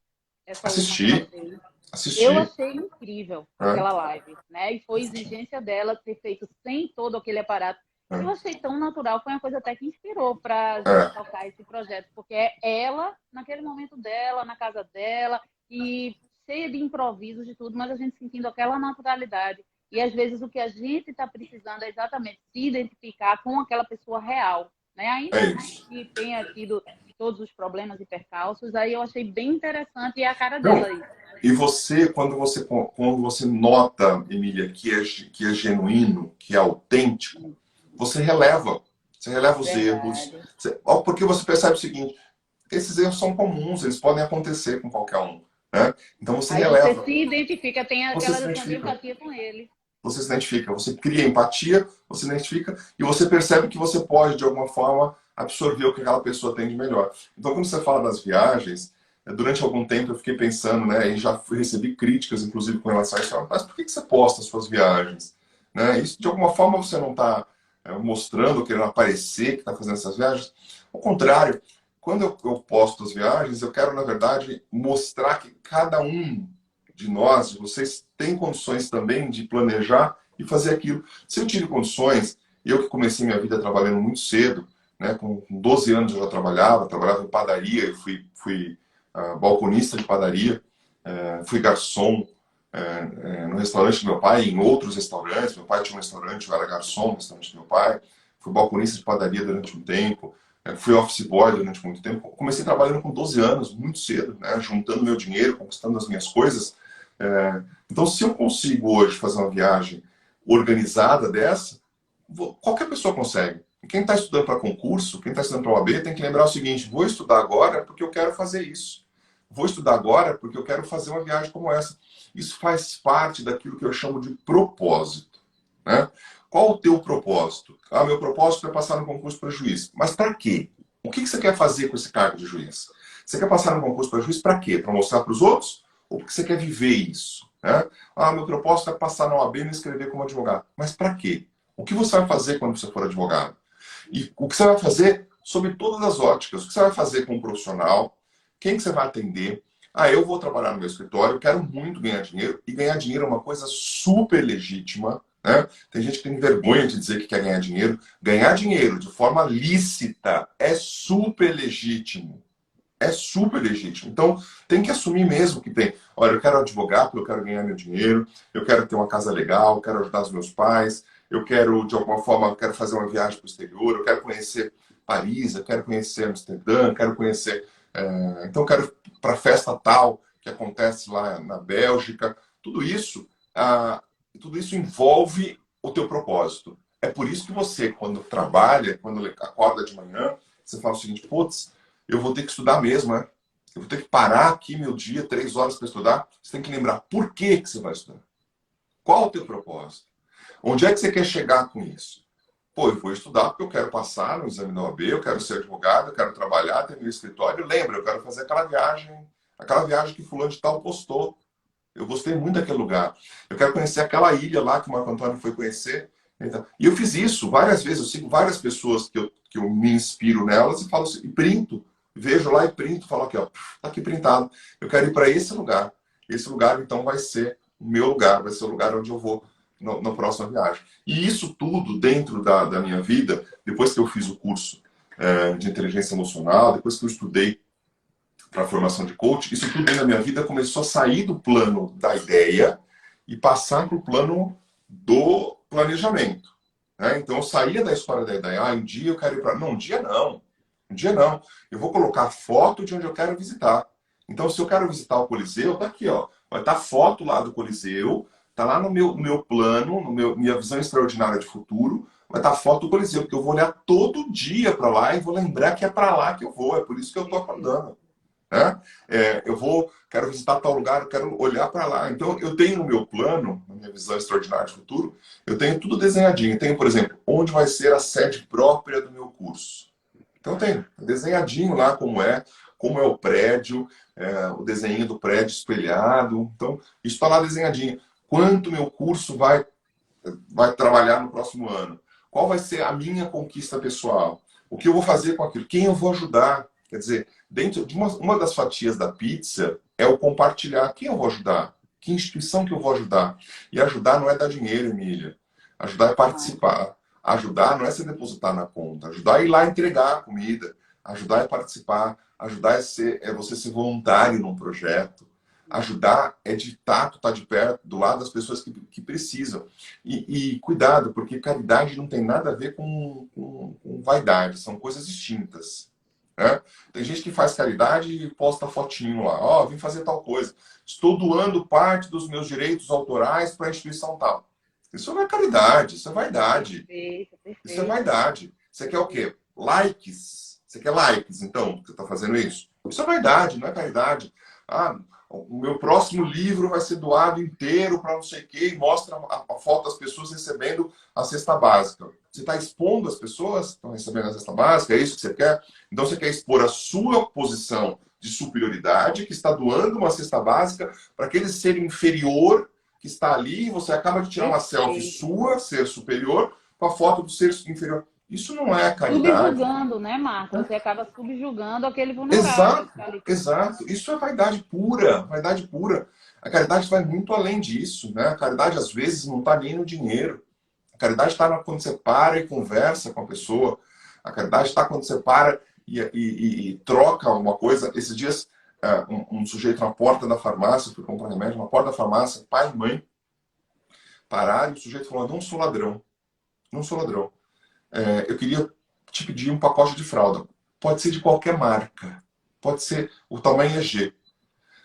Speaker 3: essa última que ela
Speaker 2: Assistir,
Speaker 3: fez? Eu
Speaker 2: assistir,
Speaker 3: achei incrível
Speaker 2: né?
Speaker 3: aquela live, né? E foi exigência dela ter feito sem todo aquele aparato. Eu achei tão natural, foi uma coisa até que inspirou para a gente
Speaker 2: É,
Speaker 3: tocar esse projeto, porque é ela, naquele momento dela, na casa dela, e cheia de improvisos de tudo, mas a gente sentindo aquela naturalidade. E às vezes o que a gente está precisando é exatamente se identificar com aquela pessoa real, né?
Speaker 2: é
Speaker 3: Ainda
Speaker 2: isso.
Speaker 3: que tenha tido todos os problemas e percalços, aí eu achei bem interessante e é a cara dela
Speaker 2: Não,
Speaker 3: aí.
Speaker 2: e você, quando você nota, Emília, que é genuíno, que é autêntico, você releva. Você releva os erros.
Speaker 3: Verdade.
Speaker 2: Porque você percebe o seguinte, esses erros são comuns, eles podem acontecer com qualquer um, né? Então você
Speaker 3: Aí você
Speaker 2: releva,
Speaker 3: se identifica, tem
Speaker 2: você
Speaker 3: aquela
Speaker 2: se
Speaker 3: noção de
Speaker 2: identifica.
Speaker 3: empatia com ele.
Speaker 2: Você se identifica, você cria empatia, você se identifica e você percebe que você pode, de alguma forma, absorver o que aquela pessoa tem de melhor. Então, quando você fala das viagens, durante algum tempo eu fiquei pensando, né, e já recebi críticas, inclusive, com relação a isso, mas por que você posta as suas viagens? Né? Isso, de alguma forma, você não está mostrando, querendo aparecer que está fazendo essas viagens? Ao contrário, quando eu posto as viagens, eu quero, na verdade, mostrar que cada um de nós, vocês têm condições também de planejar e fazer aquilo. Se eu tive condições, eu que comecei minha vida trabalhando muito cedo, né, com 12 anos eu já trabalhava em padaria, eu fui balconista de padaria, fui garçom no restaurante do meu pai, em outros restaurantes. Meu pai tinha um restaurante, eu era garçom no restaurante do meu pai, fui balconista de padaria durante um tempo, fui office boy durante muito tempo. Comecei trabalhando com 12 anos, muito cedo, né, juntando meu dinheiro, conquistando as minhas coisas. Então, se eu consigo hoje fazer uma viagem organizada dessa, qualquer pessoa consegue. Quem está estudando para concurso, quem está estudando para OAB, tem que lembrar o seguinte: vou estudar agora porque eu quero fazer isso. Vou estudar agora porque eu quero fazer uma viagem como essa. Isso faz parte daquilo que eu chamo de propósito, né? Qual o teu propósito? Ah, meu propósito é passar no concurso para juiz. Mas para quê? O que você quer fazer com esse cargo de juiz? Você quer passar no concurso para juiz para quê? Para mostrar para os outros? Ou porque você quer viver isso? Né? Ah, meu propósito é passar na OAB e me inscrever como advogado. Mas para quê? O que você vai fazer quando você for advogado? E o que você vai fazer sob todas as óticas? O que você vai fazer como profissional? Quem que você vai atender? Ah, eu vou trabalhar no meu escritório, eu quero muito ganhar dinheiro. E ganhar dinheiro é uma coisa super legítima, né? Tem gente que tem vergonha de dizer que quer ganhar dinheiro. Ganhar dinheiro de forma lícita é super legítimo. É super legítimo. Então, tem que assumir mesmo que tem. Olha, eu quero advogar porque eu quero ganhar meu dinheiro, eu quero ter uma casa legal, eu quero ajudar os meus pais, eu quero, de alguma forma, eu quero fazer uma viagem para o exterior, eu quero conhecer Paris, eu quero conhecer Amsterdã, eu quero conhecer... então, eu quero ir para a festa tal que acontece lá na Bélgica. Tudo isso envolve o teu propósito. É por isso que você, quando trabalha, quando acorda de manhã, você fala o seguinte: putz, eu vou ter que estudar mesmo, né? Eu vou ter que parar aqui meu dia, 3 horas para estudar. Você tem que lembrar por que você vai estudar. Qual o teu propósito? Onde é que você quer chegar com isso? Pô, eu vou estudar porque eu quero passar no exame da OAB, eu quero ser advogado, eu quero trabalhar, ter meu escritório. Lembra, eu quero fazer aquela viagem que fulano de tal postou. Eu gostei muito daquele lugar. Eu quero conhecer aquela ilha lá que o Marco Antônio foi conhecer. Então, e eu fiz isso várias vezes. Eu sigo várias pessoas que eu me inspiro nelas e falo assim, e printo. Vejo lá e printo, falo aqui, ó, tá aqui printado. Eu quero ir para esse lugar. Esse lugar, então, vai ser o meu lugar, vai ser o lugar onde eu vou na próxima viagem. E isso tudo dentro da minha vida, depois que eu fiz o curso de inteligência emocional, depois que eu estudei para a formação de coach, isso tudo na minha vida começou a sair do plano da ideia e passar para o plano do planejamento. Né? Então, eu saía da história da ideia. Ah, um dia eu quero ir para... Não, um dia não. Um dia não. Eu vou colocar foto de onde eu quero visitar. Então, se eu quero visitar o Coliseu, tá aqui, ó. Vai estar foto lá do Coliseu, tá lá no meu plano, minha visão extraordinária de futuro, vai estar foto do Coliseu, porque eu vou olhar todo dia para lá e vou lembrar que é para lá que eu vou. É por isso que eu tô acordando. né? Quero visitar tal lugar, quero olhar para lá. Então, eu tenho no meu plano, na minha visão extraordinária de futuro, eu tenho tudo desenhadinho. Eu tenho, por exemplo, onde vai ser a sede própria do meu curso. Então, tem desenhadinho lá como é o prédio, o desenho do prédio espelhado. Então, isso está lá desenhadinho. Quanto meu curso vai trabalhar no próximo ano? Qual vai ser a minha conquista pessoal? O que eu vou fazer com aquilo? Quem eu vou ajudar? Quer dizer, dentro de uma das fatias da pizza é o compartilhar. Quem eu vou ajudar? Que instituição que eu vou ajudar? E ajudar não é dar dinheiro, Emília. Ajudar é participar. Ajudar não é se depositar na conta. Ajudar é ir lá entregar a comida. Ajudar é participar. Ajudar é você ser voluntário num projeto. Ajudar é de tato, estar de perto, do lado das pessoas que precisam. E cuidado, porque caridade não tem nada a ver com vaidade. São coisas distintas. Né? Tem gente que faz caridade e posta fotinho lá. Ó, vim fazer tal coisa. Estou doando parte dos meus direitos autorais para a instituição tal. Isso não é caridade, isso é vaidade.
Speaker 3: Perfeito, perfeito.
Speaker 2: Isso é vaidade. Você quer o quê? Likes. Você quer likes, então, que você está fazendo isso? Isso é vaidade, não é caridade. Ah, o meu próximo livro vai ser doado inteiro para não sei o quê, e mostra a foto das pessoas recebendo a cesta básica. Você está expondo as pessoas que estão recebendo a cesta básica, é isso que você quer? Então você quer expor a sua posição de superioridade, que está doando uma cesta básica para aquele ser inferior que está ali, e você acaba de tirar uma selfie sua, ser superior, com a foto do ser inferior. Isso não é caridade.
Speaker 3: Subjugando, né, Marco? Você acaba subjugando aquele vulnerável.
Speaker 2: Exato, exato. Isso é vaidade pura, vaidade pura. A caridade vai muito além disso, né? A caridade, às vezes, não está nem no dinheiro. A caridade está quando você para e conversa com a pessoa. A caridade está quando você para e troca uma coisa. Esses dias, um sujeito na porta da farmácia, fui comprar remédio, na porta da farmácia, pai e mãe, pararam e o sujeito falou, não sou ladrão, não sou ladrão. Eu queria te pedir um pacote de fralda. Pode ser de qualquer marca. Pode ser, o tamanho é G.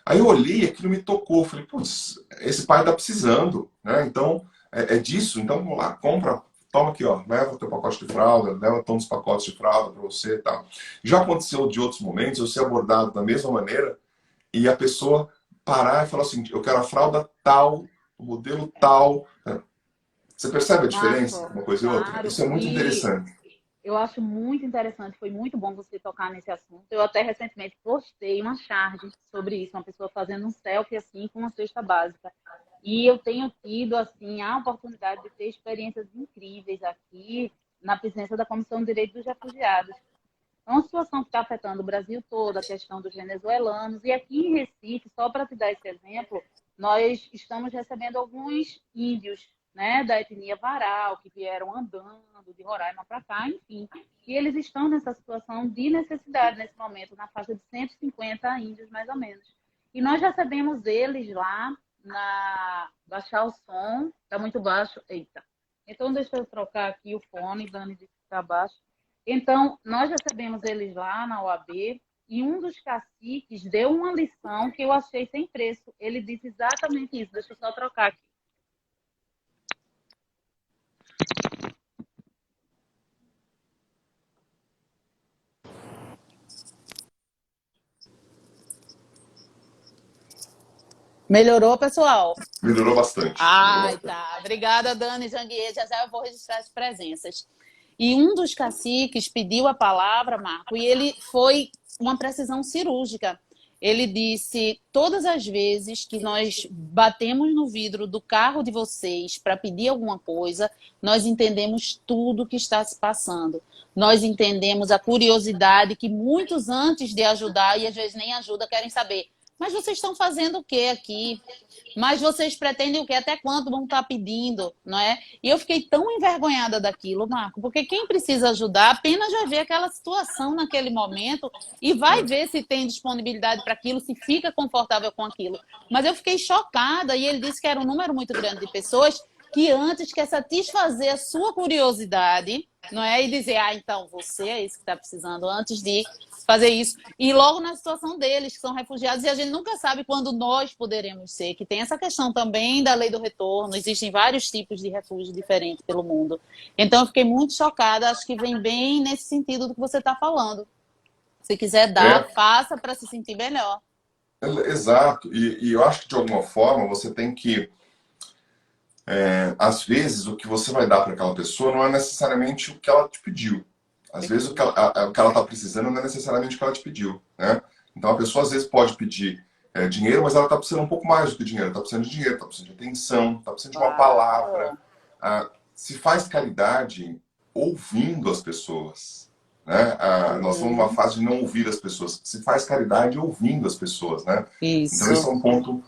Speaker 2: Aí eu olhei e aquilo me tocou. Falei, putz, esse pai está precisando, né? Então, é disso. Então, vamos lá, compra, toma aqui, ó, leva o teu pacote de fralda, leva todos os pacotes de fralda para você e tal. Já aconteceu de outros momentos, eu ser abordado da mesma maneira e a pessoa parar e falar assim, eu quero a fralda tal, o modelo tal. Você percebe a diferença
Speaker 3: Marco,
Speaker 2: de uma coisa e outra?
Speaker 3: claro.
Speaker 2: Isso é muito interessante.
Speaker 3: Eu acho muito interessante, foi muito bom você tocar nesse assunto. Eu até recentemente postei uma charge sobre isso, uma pessoa fazendo um selfie assim com uma cesta básica. E eu tenho tido assim a oportunidade de ter experiências incríveis aqui na presença da Comissão de Direitos dos Refugiados. É uma situação que está afetando o Brasil todo, a questão dos venezuelanos. E aqui em Recife, só para te dar esse exemplo, nós estamos recebendo alguns índios, né, da etnia Varal, que vieram andando de Roraima para cá, enfim. E eles estão nessa situação de necessidade nesse momento, na faixa de 150 índios, mais ou menos. E nós recebemos eles lá, baixar o som, está muito baixo. Eita. Então, deixa eu trocar aqui o fone, Dani disse que está baixo. Então, nós recebemos eles lá na OAB, e um dos caciques deu uma lição que eu achei sem preço. Ele disse exatamente isso. Deixa eu só trocar aqui.
Speaker 1: Melhorou, pessoal?
Speaker 2: Melhorou bastante.
Speaker 1: Ai, tá. Obrigada, Dani Janguier. Já já eu vou registrar as presenças. E um dos caciques pediu a palavra, Marco, e ele foi uma precisão cirúrgica. Ele disse, todas as vezes que nós batemos no vidro do carro de vocês para pedir alguma coisa, nós entendemos tudo que está se passando. Nós entendemos a curiosidade que muitos, antes de ajudar, e às vezes nem ajuda, querem saber. Mas vocês estão fazendo o que aqui? Mas vocês pretendem o quê? Até quando vão estar pedindo, não é? E eu fiquei tão envergonhada daquilo, Marco, porque quem precisa ajudar apenas vai ver aquela situação naquele momento e vai ver se tem disponibilidade para aquilo, se fica confortável com aquilo. Mas eu fiquei chocada e ele disse que era um número muito grande de pessoas que antes quer satisfazer a sua curiosidade, não é? E dizer, então você é isso que está precisando, antes de fazer isso. E logo na situação deles, que são refugiados, e a gente nunca sabe quando nós poderemos ser, que tem essa questão também da lei do retorno, existem vários tipos de refúgio diferentes pelo mundo. Então eu fiquei muito chocada, acho que vem bem nesse sentido do que você está falando. Se quiser
Speaker 2: É,
Speaker 1: dar, faça para se sentir melhor.
Speaker 2: exato. E eu acho que de alguma forma você tem que, às vezes, o que você vai dar para aquela pessoa não é necessariamente o que ela te pediu. Às vezes o que
Speaker 1: Perfeito.
Speaker 2: ela está precisando não é necessariamente o que ela te pediu, né? Então a pessoa às vezes pode pedir dinheiro, mas ela está precisando um pouco mais do que dinheiro. Está precisando de dinheiro, está precisando de atenção, está precisando de uma palavra.
Speaker 1: Claro.
Speaker 2: Se faz caridade ouvindo as pessoas, né? Nós estamos numa
Speaker 1: Uhum.
Speaker 2: fase de não ouvir as pessoas. Se faz caridade ouvindo as pessoas, né? Então esse é
Speaker 1: Isso.
Speaker 2: um ponto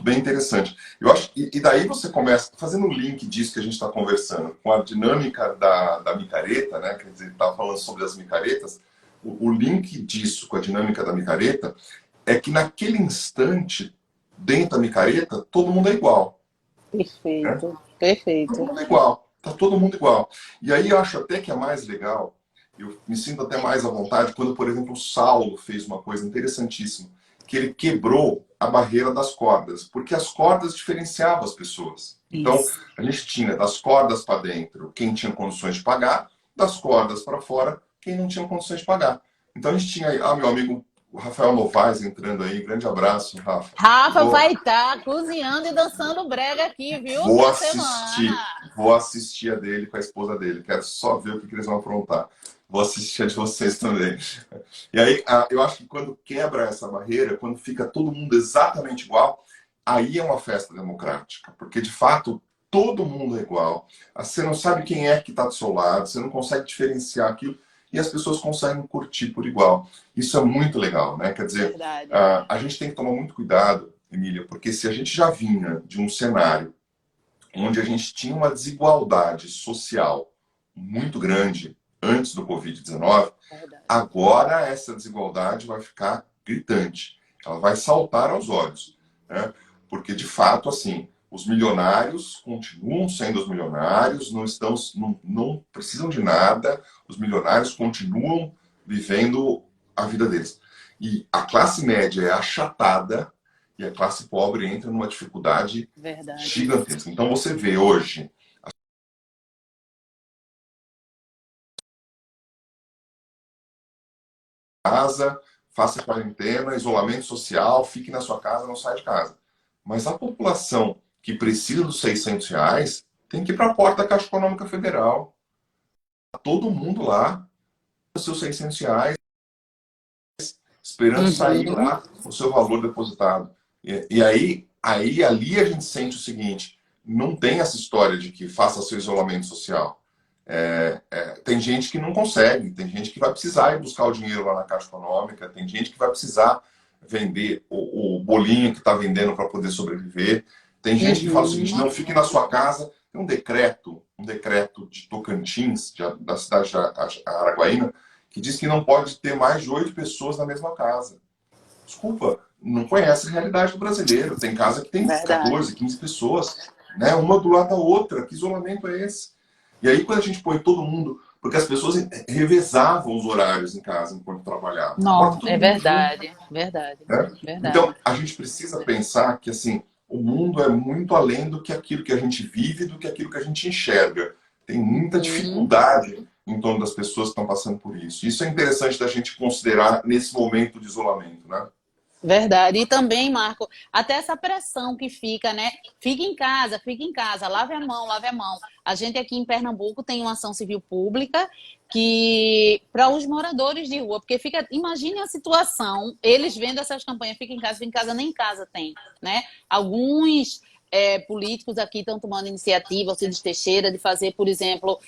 Speaker 2: bem interessante. Eu acho e daí você começa fazendo um link disso que a gente está conversando com a dinâmica da micareta, né? Quer dizer, estava falando sobre as micaretas. O link disso com a dinâmica da micareta é que naquele instante, dentro da micareta, todo mundo é igual, né?
Speaker 1: Perfeito.
Speaker 2: Todo
Speaker 1: Perfeito.
Speaker 2: mundo é igual. Tá todo mundo igual. E aí eu acho até que é mais legal, eu me sinto até mais à vontade quando, por exemplo, o Saulo fez uma coisa interessantíssima, que ele quebrou a barreira das cordas, porque as cordas diferenciavam as pessoas. Então,
Speaker 1: Isso.
Speaker 2: a gente tinha das cordas para dentro quem tinha condições de pagar, das cordas para fora quem não tinha condições de pagar. Então a gente tinha aí, meu amigo o Rafael Novaes entrando aí, grande abraço, Rafa.
Speaker 1: Rafa
Speaker 2: Vou,
Speaker 1: vai estar cozinhando e dançando brega aqui, viu?
Speaker 2: Vou
Speaker 1: Essa
Speaker 2: assistir,
Speaker 1: semana.
Speaker 2: vou assistir a dele com a esposa dele. Quero só ver o que eles vão aprontar. Vou assistir a de vocês também. E aí, eu acho que quando quebra essa barreira, quando fica todo mundo exatamente igual, aí é uma festa democrática. Porque, de fato, todo mundo é igual. Você não sabe quem é que está do seu lado, você não consegue diferenciar aquilo, e as pessoas conseguem curtir por igual. Isso é muito legal, né? Quer dizer,
Speaker 1: Verdade.
Speaker 2: a gente tem que tomar muito cuidado, Emília, porque se a gente já vinha de um cenário onde a gente tinha uma desigualdade social muito grande antes do Covid-19,
Speaker 1: Verdade.
Speaker 2: agora essa desigualdade vai ficar gritante. Ela vai saltar aos olhos, né? Porque, de fato, assim, os milionários continuam sendo os milionários, não precisam de nada, os milionários continuam vivendo a vida deles. E a classe média é achatada e a classe pobre entra numa dificuldade
Speaker 1: Verdade.
Speaker 2: gigantesca. Então você vê hoje casa, faça quarentena, isolamento social, fique na sua casa, não saia de casa. Mas a população que precisa dos R$ 600 tem que ir para a porta da Caixa Econômica Federal. Tá todo mundo lá, os seus R$ 600, esperando sair
Speaker 1: Uhum.
Speaker 2: lá o seu valor depositado. E aí, ali a gente sente o seguinte, não tem essa história de que faça seu isolamento social. Tem gente que não consegue, tem gente que vai precisar ir buscar o dinheiro lá na Caixa Econômica, tem gente que vai precisar vender o bolinho que está vendendo para poder sobreviver. Tem gente que fala o seguinte,
Speaker 1: Uhum.
Speaker 2: não fique na sua casa. Tem um decreto de Tocantins, da cidade de Araguaína, que diz que não pode ter mais de 8 pessoas na mesma casa. Desculpa, não conhece a realidade do brasileiro. Tem casa que tem
Speaker 1: Verdade.
Speaker 2: 14, 15 pessoas, né? Uma do lado da outra. Que isolamento é esse? E aí, quando a gente põe todo mundo. Porque as pessoas revezavam os horários em casa enquanto trabalhavam. Agora tá
Speaker 1: Não,
Speaker 2: todo
Speaker 1: é
Speaker 2: mundo junto,
Speaker 1: verdade. Verdade.
Speaker 2: né?
Speaker 1: Verdade.
Speaker 2: Então, a gente precisa pensar que assim, o mundo é muito além do que aquilo que a gente vive, do que aquilo que a gente enxerga. Tem muita
Speaker 1: Uhum.
Speaker 2: dificuldade em torno das pessoas que estão passando por isso. Isso é interessante da gente considerar nesse momento de isolamento, né?
Speaker 1: Verdade. E também, Marco, até essa pressão que fica, né? Fique em casa, lave a mão, lave a mão. A gente aqui em Pernambuco tem uma ação civil pública que para os moradores de rua, porque fica, imagine a situação, eles vendo essas campanhas, fica em casa, nem em casa tem, né? Alguns políticos aqui estão tomando iniciativa, Alcides Teixeira, de fazer, por exemplo,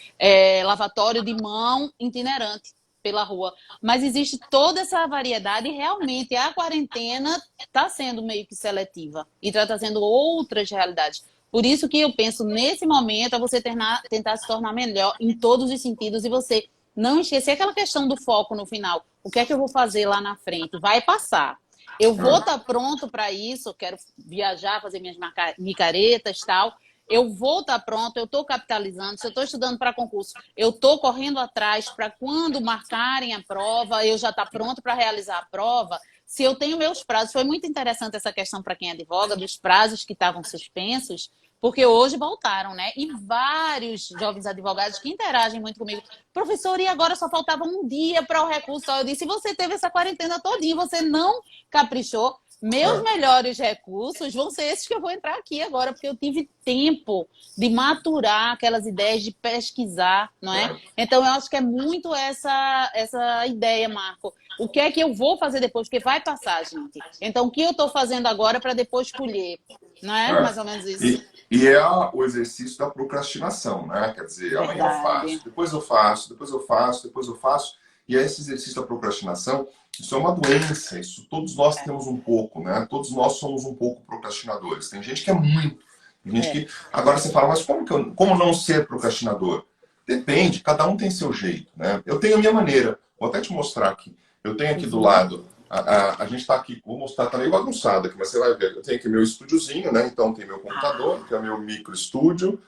Speaker 1: lavatório de mão itinerante pela rua. Mas existe toda essa variedade e realmente a quarentena está sendo meio que seletiva e está trazendo outras realidades. Por isso que eu penso, nesse momento, é você tentar se tornar melhor em todos os sentidos e você não esquecer aquela questão do foco no final. O que é que eu vou fazer lá na frente? Vai passar. Eu vou estar pronto para isso, quero viajar, fazer minhas micaretas e tal. Eu vou estar pronto, eu estou capitalizando, se eu estou estudando para concurso, eu estou correndo atrás para quando marcarem a prova, eu já estou pronto para realizar a prova. Se eu tenho meus prazos, foi muito interessante essa questão para quem advoga, dos prazos que estavam suspensos, porque hoje voltaram, né? E vários jovens advogados que interagem muito comigo. Professor, e agora só faltava um dia para o recurso. Eu disse, você teve essa quarentena todinha, você não caprichou. Meus melhores recursos vão ser esses que eu vou entrar aqui agora, porque eu tive tempo de maturar aquelas ideias, de pesquisar, não é? Então, eu acho que é muito essa ideia, Marco. O que é que eu vou fazer depois? Porque vai passar, gente. Então, o que eu estou fazendo agora para depois colher? Não é? Mais ou menos isso.
Speaker 2: E é o exercício da procrastinação, né? Quer dizer, amanhã eu faço, depois eu faço, depois eu faço, depois eu faço. E esse exercício da procrastinação, isso é uma doença, isso todos nós temos um pouco, né? Todos nós somos um pouco procrastinadores. Tem gente que é muito, tem gente que... Agora você fala, mas como não ser procrastinador? Depende, cada um tem seu jeito, né? Eu tenho a minha maneira, vou até te mostrar aqui. Eu tenho aqui do lado, a gente está aqui, vou mostrar, tá meio bagunçado aqui, mas você vai ver. Eu tenho aqui meu estúdiozinho, né? Então tem meu computador, que é o meu micro estúdio,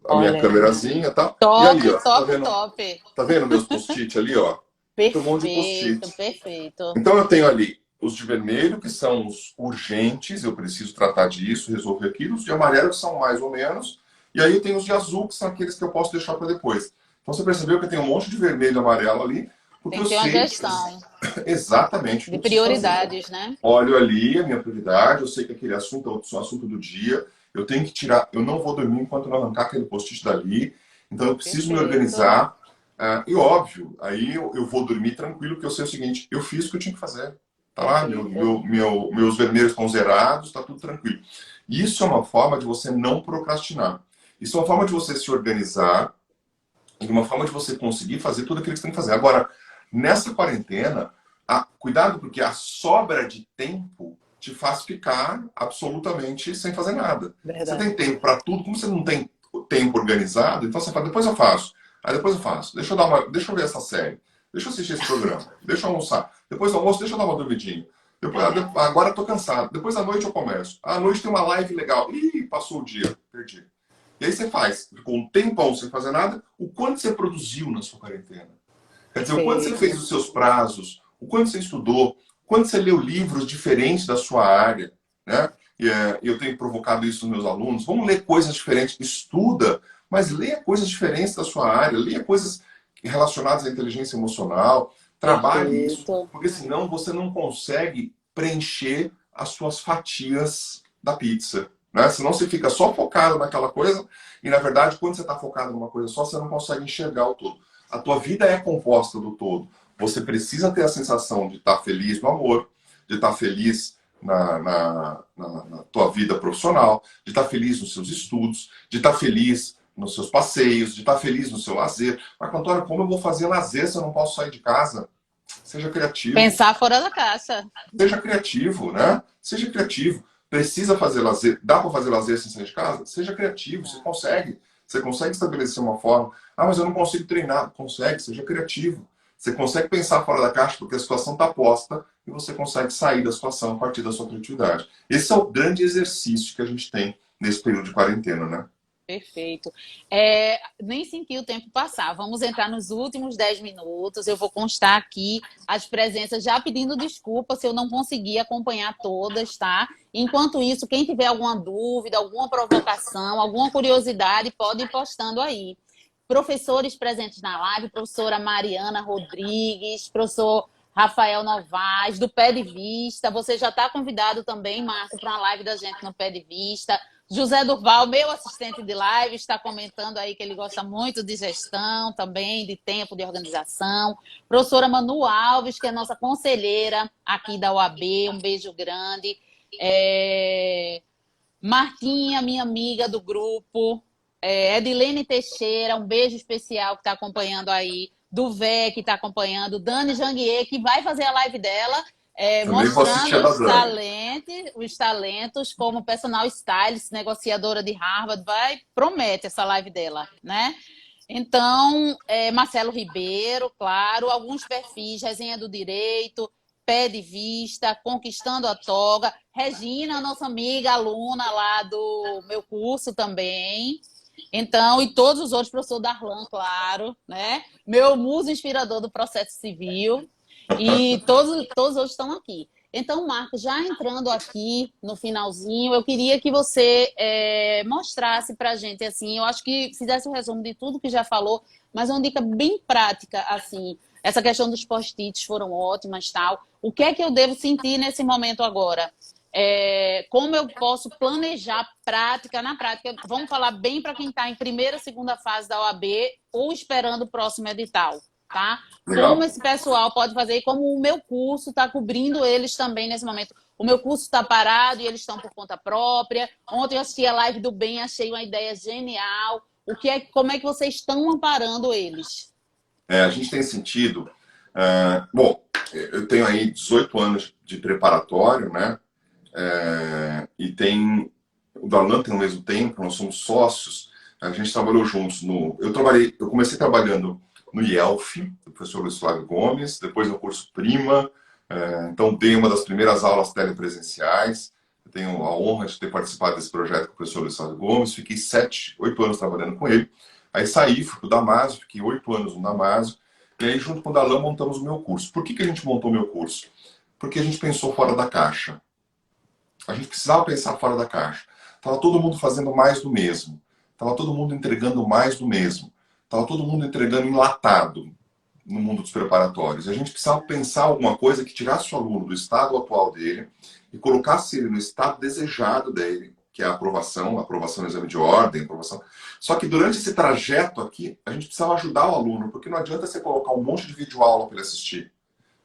Speaker 2: a minha câmerazinha, tá?
Speaker 1: Top,
Speaker 2: e ali, ó,
Speaker 1: top.
Speaker 2: Tá vendo meus post-it ali, ó? Tem um monte de post-it.
Speaker 1: Perfeito.
Speaker 2: Então eu tenho ali os de vermelho, que são os urgentes, eu preciso tratar disso, resolver aquilo. Os de amarelo, que são mais ou menos. E aí eu tenho os de azul, que são aqueles que eu posso deixar para depois. Então você percebeu que eu tenho um monte de vermelho e amarelo ali. Porque
Speaker 1: tem que ter uma gestão.
Speaker 2: Exatamente.
Speaker 1: De prioridades, né?
Speaker 2: Olho ali a minha prioridade, eu sei que aquele assunto é o assunto do dia. Eu tenho que tirar, eu não vou dormir enquanto não arrancar aquele post-it dali. Então eu preciso me organizar. E óbvio, aí eu vou dormir tranquilo, porque eu sei o seguinte, eu fiz o que eu tinha que fazer. Tá lá, meus vermelhos estão zerados, tá tudo tranquilo. Isso é uma forma de você não procrastinar. Isso é uma forma de você se organizar e uma forma de você conseguir fazer tudo aquilo que você tem que fazer. Agora, nessa quarentena, cuidado, porque a sobra de tempo te faz ficar absolutamente sem fazer nada. Verdade. Você tem tempo para tudo, como você não tem tempo organizado, então você fala, depois eu faço. Aí depois eu faço. Deixa eu ver essa série. Deixa eu assistir esse programa. Deixa eu almoçar. Depois do almoço, deixa eu dar uma dormidinha. Agora eu tô cansado. Depois à noite eu começo. À noite tem uma live legal. Ih, passou o dia. Perdi. E aí você faz. Ficou um tempão sem fazer nada. O quanto você produziu na sua quarentena? Quer dizer, o quanto você fez os seus prazos. O quanto você estudou. O quanto você leu livros diferentes da sua área. Né? E eu tenho provocado isso nos meus alunos. Vamos ler coisas diferentes. Estuda. Mas leia coisas diferentes da sua área, leia coisas relacionadas à inteligência emocional, trabalhe isso, porque senão você não consegue preencher as suas fatias da pizza. Né? Senão você fica só focado naquela coisa e, na verdade, quando você está focado numa coisa só, você não consegue enxergar o todo. A tua vida é composta do todo. Você precisa ter a sensação de estar feliz no amor, de estar feliz na tua vida profissional, de estar feliz nos seus estudos, de estar feliz nos seus passeios, de estar feliz no seu lazer. Mas, Antônio, como eu vou fazer lazer se eu não posso sair de casa? Seja criativo.
Speaker 1: Pensar fora da caixa.
Speaker 2: Seja criativo, né? Seja criativo. Precisa fazer lazer? Dá para fazer lazer sem sair de casa? Seja criativo, você consegue. Você consegue estabelecer uma forma. Ah, mas eu não consigo treinar. Consegue, seja criativo. Você consegue pensar fora da caixa porque a situação está posta e você consegue sair da situação a partir da sua criatividade. Esse é o grande exercício que a gente tem nesse período de quarentena, né?
Speaker 1: Perfeito. Nem senti o tempo passar. Vamos entrar nos últimos 10 minutos. Eu vou constar aqui as presenças, já pedindo desculpa se eu não conseguir acompanhar todas, tá? Enquanto isso, quem tiver alguma dúvida, alguma provocação, alguma curiosidade, pode ir postando aí. Professores presentes na live, professora Mariana Rodrigues, professor Rafael Novaes, do Pé de Vista. Você já está convidado também, Marco, para uma live da gente no Pé de Vista. José Durval, meu assistente de live, está comentando aí que ele gosta muito de gestão também, de tempo, de organização. Professora Manu Alves, que é nossa conselheira aqui da UAB, um beijo grande. Martinha, minha amiga do grupo. Edilene Teixeira, um beijo especial que está acompanhando aí. Duvé, que está acompanhando. Dani Janguier, que vai fazer a live dela. Mostrando os talentos como personal stylist, negociadora de Harvard, promete essa live dela, né? Então, Marcelo Ribeiro, claro, alguns perfis, Resenha do Direito, Pé de Vista, Conquistando a Toga, Regina, nossa amiga, aluna lá do meu curso também. Então, e todos os outros, professor Darlan, claro, né? Meu muso inspirador do processo civil. E todos os outros estão aqui. Então, Marco, já entrando aqui no finalzinho, eu queria que você mostrasse para a gente, assim, eu acho que fizesse um resumo de tudo que já falou, mas uma dica bem prática, assim, essa questão dos post-its foram ótimas, tal. O que é que eu devo sentir nesse momento agora? Como eu posso planejar prática na prática? Vamos falar bem para quem está em primeira, segunda fase da OAB ou esperando o próximo edital, tá? Como
Speaker 2: Legal.
Speaker 1: esse pessoal pode fazer e como o meu curso está cobrindo eles também nesse momento. O meu curso está parado e eles estão por conta própria. Ontem eu assisti a live do Bem, achei uma ideia genial. Como é que vocês estão amparando eles?
Speaker 2: A gente tem sentido... bom, eu tenho aí 18 anos de preparatório, né? E o Darlan tem o mesmo tempo, nós somos sócios, a gente trabalhou juntos eu comecei trabalhando no IELF, do professor Luiz Flávio Gomes, depois no curso Prima, então dei uma das primeiras aulas telepresenciais, eu tenho a honra de ter participado desse projeto com o professor Luiz Flávio Gomes, fiquei 8 anos trabalhando com ele, aí saí, fui para o Damásio, fiquei 8 anos no Damásio, e aí junto com o Darlan montamos o meu curso. Por que a gente montou o meu curso? Porque a gente pensou fora da caixa. A gente precisava pensar fora da caixa. Estava todo mundo fazendo mais do mesmo. Estava todo mundo entregando mais do mesmo. Estava todo mundo entregando enlatado no mundo dos preparatórios. A gente precisava pensar alguma coisa que tirasse o aluno do estado atual dele e colocasse ele no estado desejado dele, que é a aprovação no exame de ordem, aprovação. Só que durante esse trajeto aqui, a gente precisava ajudar o aluno, porque não adianta você colocar um monte de videoaula para ele assistir.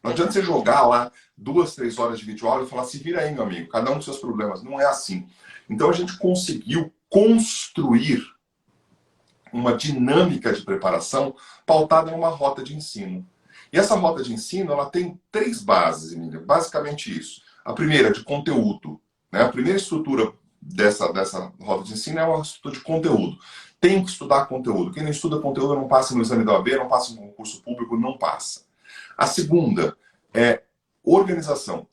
Speaker 2: Não adianta você jogar lá 2, 3 horas de videoaula e falar, se vira aí, meu amigo, cada um com seus problemas. Não é assim. Então a gente conseguiu construir uma dinâmica de preparação pautada numa rota de ensino. E essa rota de ensino, ela tem 3 bases, Emília. Basicamente isso. A primeira, de conteúdo. Né? A primeira estrutura dessa rota de ensino é uma estrutura de conteúdo. Tem que estudar conteúdo. Quem não estuda conteúdo não passa no exame da OAB, não passa no concurso público, não passa. A segunda é organização.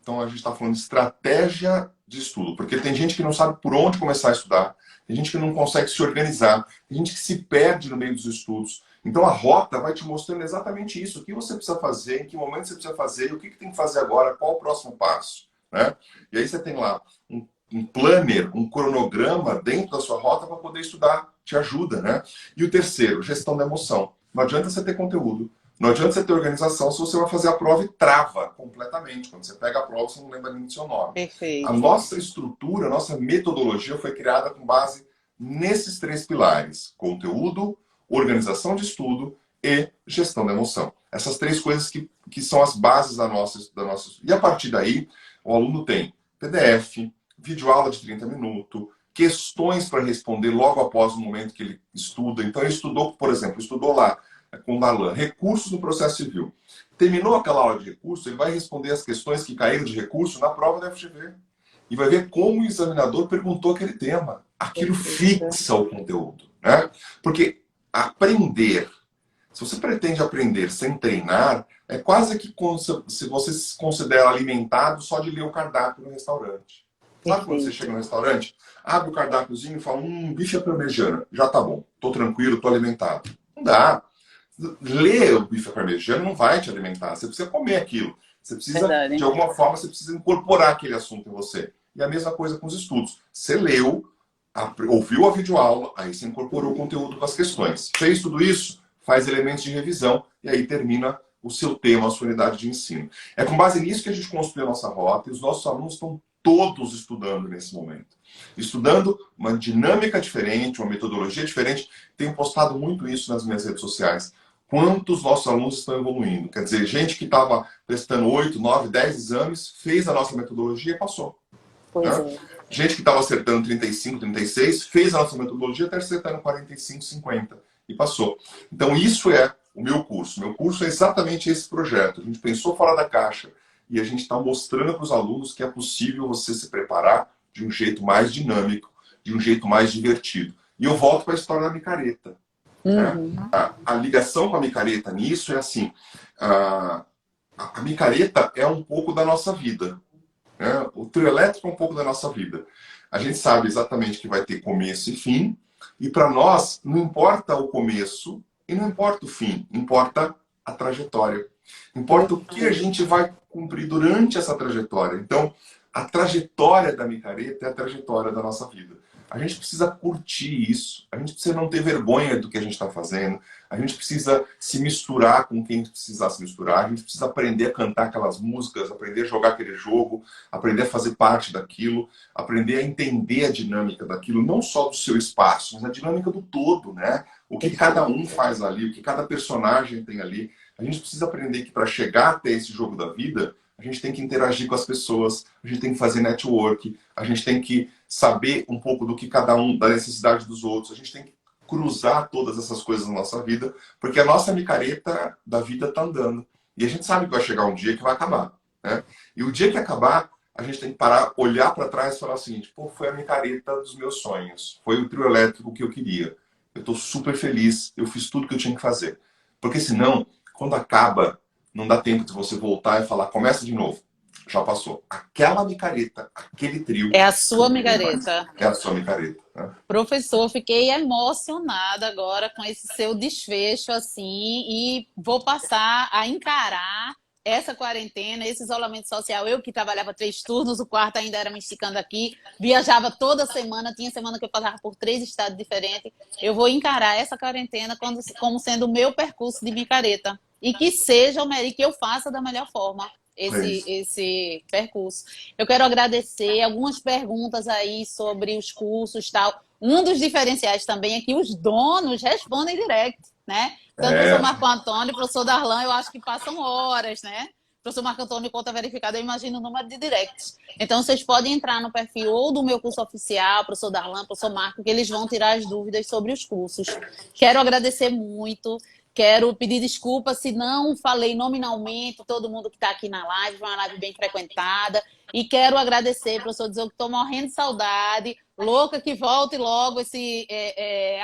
Speaker 2: Então a gente está falando de estratégia de estudo, porque tem gente que não sabe por onde começar a estudar, tem gente que não consegue se organizar, tem gente que se perde no meio dos estudos. Então a rota vai te mostrando exatamente isso, o que você precisa fazer, em que momento você precisa fazer, o que tem que fazer agora, qual o próximo passo. Né? E aí você tem lá um planner, um cronograma dentro da sua rota para poder estudar, te ajuda. Né? E o terceiro, gestão da emoção. Não adianta você ter conteúdo. Não adianta você ter organização se você vai fazer a prova e trava completamente. Quando você pega a prova, você não lembra nem do seu nome.
Speaker 1: Perfeito.
Speaker 2: A nossa estrutura, a nossa metodologia foi criada com base nesses 3 pilares. Conteúdo, organização de estudo e gestão da emoção. Essas 3 coisas que são as bases da nossa... E a partir daí, o aluno tem PDF, videoaula de 30 minutos, questões para responder logo após o momento que ele estuda. Então, ele estudou, por exemplo, estudou lá com o Darlan, recursos no processo civil. Terminou aquela aula de recurso, ele vai responder as questões que caíram de recurso na prova da FGV. E vai ver como o examinador perguntou aquele tema. Aquilo fixa o conteúdo. Né? Porque aprender, se você pretende aprender sem treinar, é quase que se você se considera alimentado só de ler o cardápio no restaurante. Sabe quando você chega no restaurante, abre o cardápiozinho e fala, bife à parmegiana, já tá bom, tô tranquilo, tô alimentado. Não dá. Ler o bife à parmegiana não vai te alimentar. Você precisa comer aquilo. Você precisa, de alguma forma, você precisa incorporar aquele assunto em você. E a mesma coisa com os estudos. Você leu, ouviu a videoaula, aí você incorporou o conteúdo com as questões. Fez tudo isso, faz elementos de revisão e aí termina o seu tema, a sua unidade de ensino. É com base nisso que a gente construiu a nossa rota e os nossos alunos estão todos estudando nesse momento. Estudando uma dinâmica diferente, uma metodologia diferente. Tenho postado muito isso nas minhas redes sociais. Quantos nossos alunos estão evoluindo? Quer dizer, gente que estava prestando 8, 9, 10 exames, fez a nossa metodologia e passou. Né? Gente que estava acertando 35, 36, fez a nossa metodologia, está acertando 45, 50 e passou. Então isso é o meu curso. Meu curso é exatamente esse projeto. A gente pensou fora da caixa e a gente está mostrando para os alunos que é possível você se preparar de um jeito mais dinâmico, de um jeito mais divertido. E eu volto para a história da micareta. Né? A ligação com a micareta nisso é assim, a micareta é um pouco da nossa vida. Né? O trio elétrico é um pouco da nossa vida. A gente sabe exatamente que vai ter começo e fim, e para nós não importa o começo e não importa o fim, importa a trajetória. Importa o que a gente vai cumprir durante essa trajetória. Então, a trajetória da micareta é a trajetória da nossa vida. A gente precisa curtir isso, a gente precisa não ter vergonha do que a gente está fazendo, a gente precisa se misturar com quem precisar se misturar, a gente precisa aprender a cantar aquelas músicas, aprender a jogar aquele jogo, aprender a fazer parte daquilo, aprender a entender a dinâmica daquilo, não só do seu espaço, mas a dinâmica do todo, né? O que cada um faz ali, o que cada personagem tem ali. A gente precisa aprender que para chegar até esse jogo da vida, a gente tem que interagir com as pessoas, a gente tem que fazer network, a gente tem que saber um pouco do que cada um, da necessidade dos outros, a gente tem que cruzar todas essas coisas na nossa vida, porque a nossa micareta da vida está andando. E a gente sabe que vai chegar um dia que vai acabar, né? E o dia que acabar, a gente tem que parar, olhar para trás e falar o seguinte, pô, foi a micareta dos meus sonhos, foi o trio elétrico que eu queria. Eu estou super feliz, eu fiz tudo que eu tinha que fazer. Porque senão, quando acaba, não dá tempo de você voltar e falar, começa de novo. Já passou. Aquela micareta, aquele trio...
Speaker 1: É a sua micareta.
Speaker 2: É a sua micareta. Né?
Speaker 1: Professor, fiquei emocionada agora com esse seu desfecho, assim, e vou passar a encarar essa quarentena, esse isolamento social. Eu que trabalhava 3 turnos, o quarto ainda era me esticando aqui, viajava toda semana, tinha semana que eu passava por 3 estados diferentes. Eu vou encarar essa quarentena como sendo o meu percurso de micareta. E que seja o melhor, que eu faça da melhor forma esse percurso. Eu quero agradecer algumas perguntas aí sobre os cursos e tal. Um dos diferenciais também é que os donos respondem direct, né? Tanto o professor Marco Antônio e o professor Darlan, eu acho que passam horas, né? O professor Marco Antônio, conta verificada, eu imagino o número de directs. Então, vocês podem entrar no perfil ou do meu curso oficial, professor Darlan, professor Marco, que eles vão tirar as dúvidas sobre os cursos. Quero agradecer muito. Quero pedir desculpas se não falei nominalmente todo mundo que está aqui na live, foi uma live bem frequentada. E quero agradecer, professor, dizer que estou morrendo de saudade, louca que volte logo,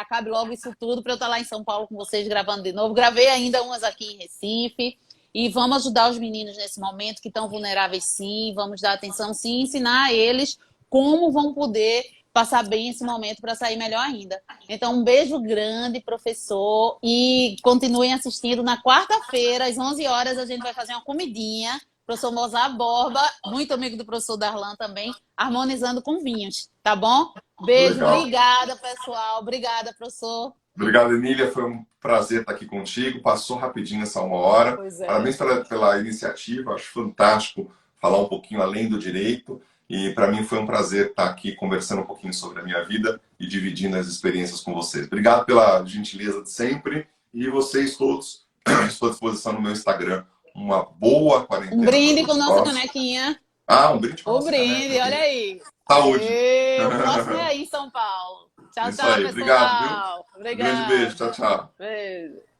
Speaker 1: acabe logo isso tudo para eu estar lá em São Paulo com vocês gravando de novo. Gravei ainda umas aqui em Recife. E vamos ajudar os meninos nesse momento que estão vulneráveis, sim. Vamos dar atenção, sim, e ensinar a eles como vão poder passar bem esse momento para sair melhor ainda. Então, um beijo grande, professor, e continuem assistindo. Na quarta-feira, às 11 horas, a gente vai fazer uma comidinha. Professor Mozart Borba, muito amigo do professor Darlan também, harmonizando com vinhos, tá bom? Beijo, legal. Obrigada, pessoal. Obrigada, professor.
Speaker 2: Obrigado, Emília. Foi um prazer estar aqui contigo. Passou rapidinho essa 1 hora.
Speaker 1: Pois é.
Speaker 2: Parabéns pela iniciativa. Acho fantástico falar um pouquinho além do direito. E para mim foi um prazer estar aqui conversando um pouquinho sobre a minha vida e dividindo as experiências com vocês. Obrigado pela gentileza de sempre. E vocês todos, estou à disposição no meu Instagram. Uma boa quarentena.
Speaker 1: Um brinde com nossa canequinha.
Speaker 2: Um brinde com
Speaker 1: nossa canequinha. Olha aí.
Speaker 2: Saúde.
Speaker 1: O próximo é aí em São Paulo. Tchau,
Speaker 2: Isso
Speaker 1: tchau,
Speaker 2: aí.
Speaker 1: pessoal.
Speaker 2: Obrigado, viu?
Speaker 1: Obrigado.
Speaker 2: Um grande beijo. Tchau, tchau.
Speaker 1: Beijo.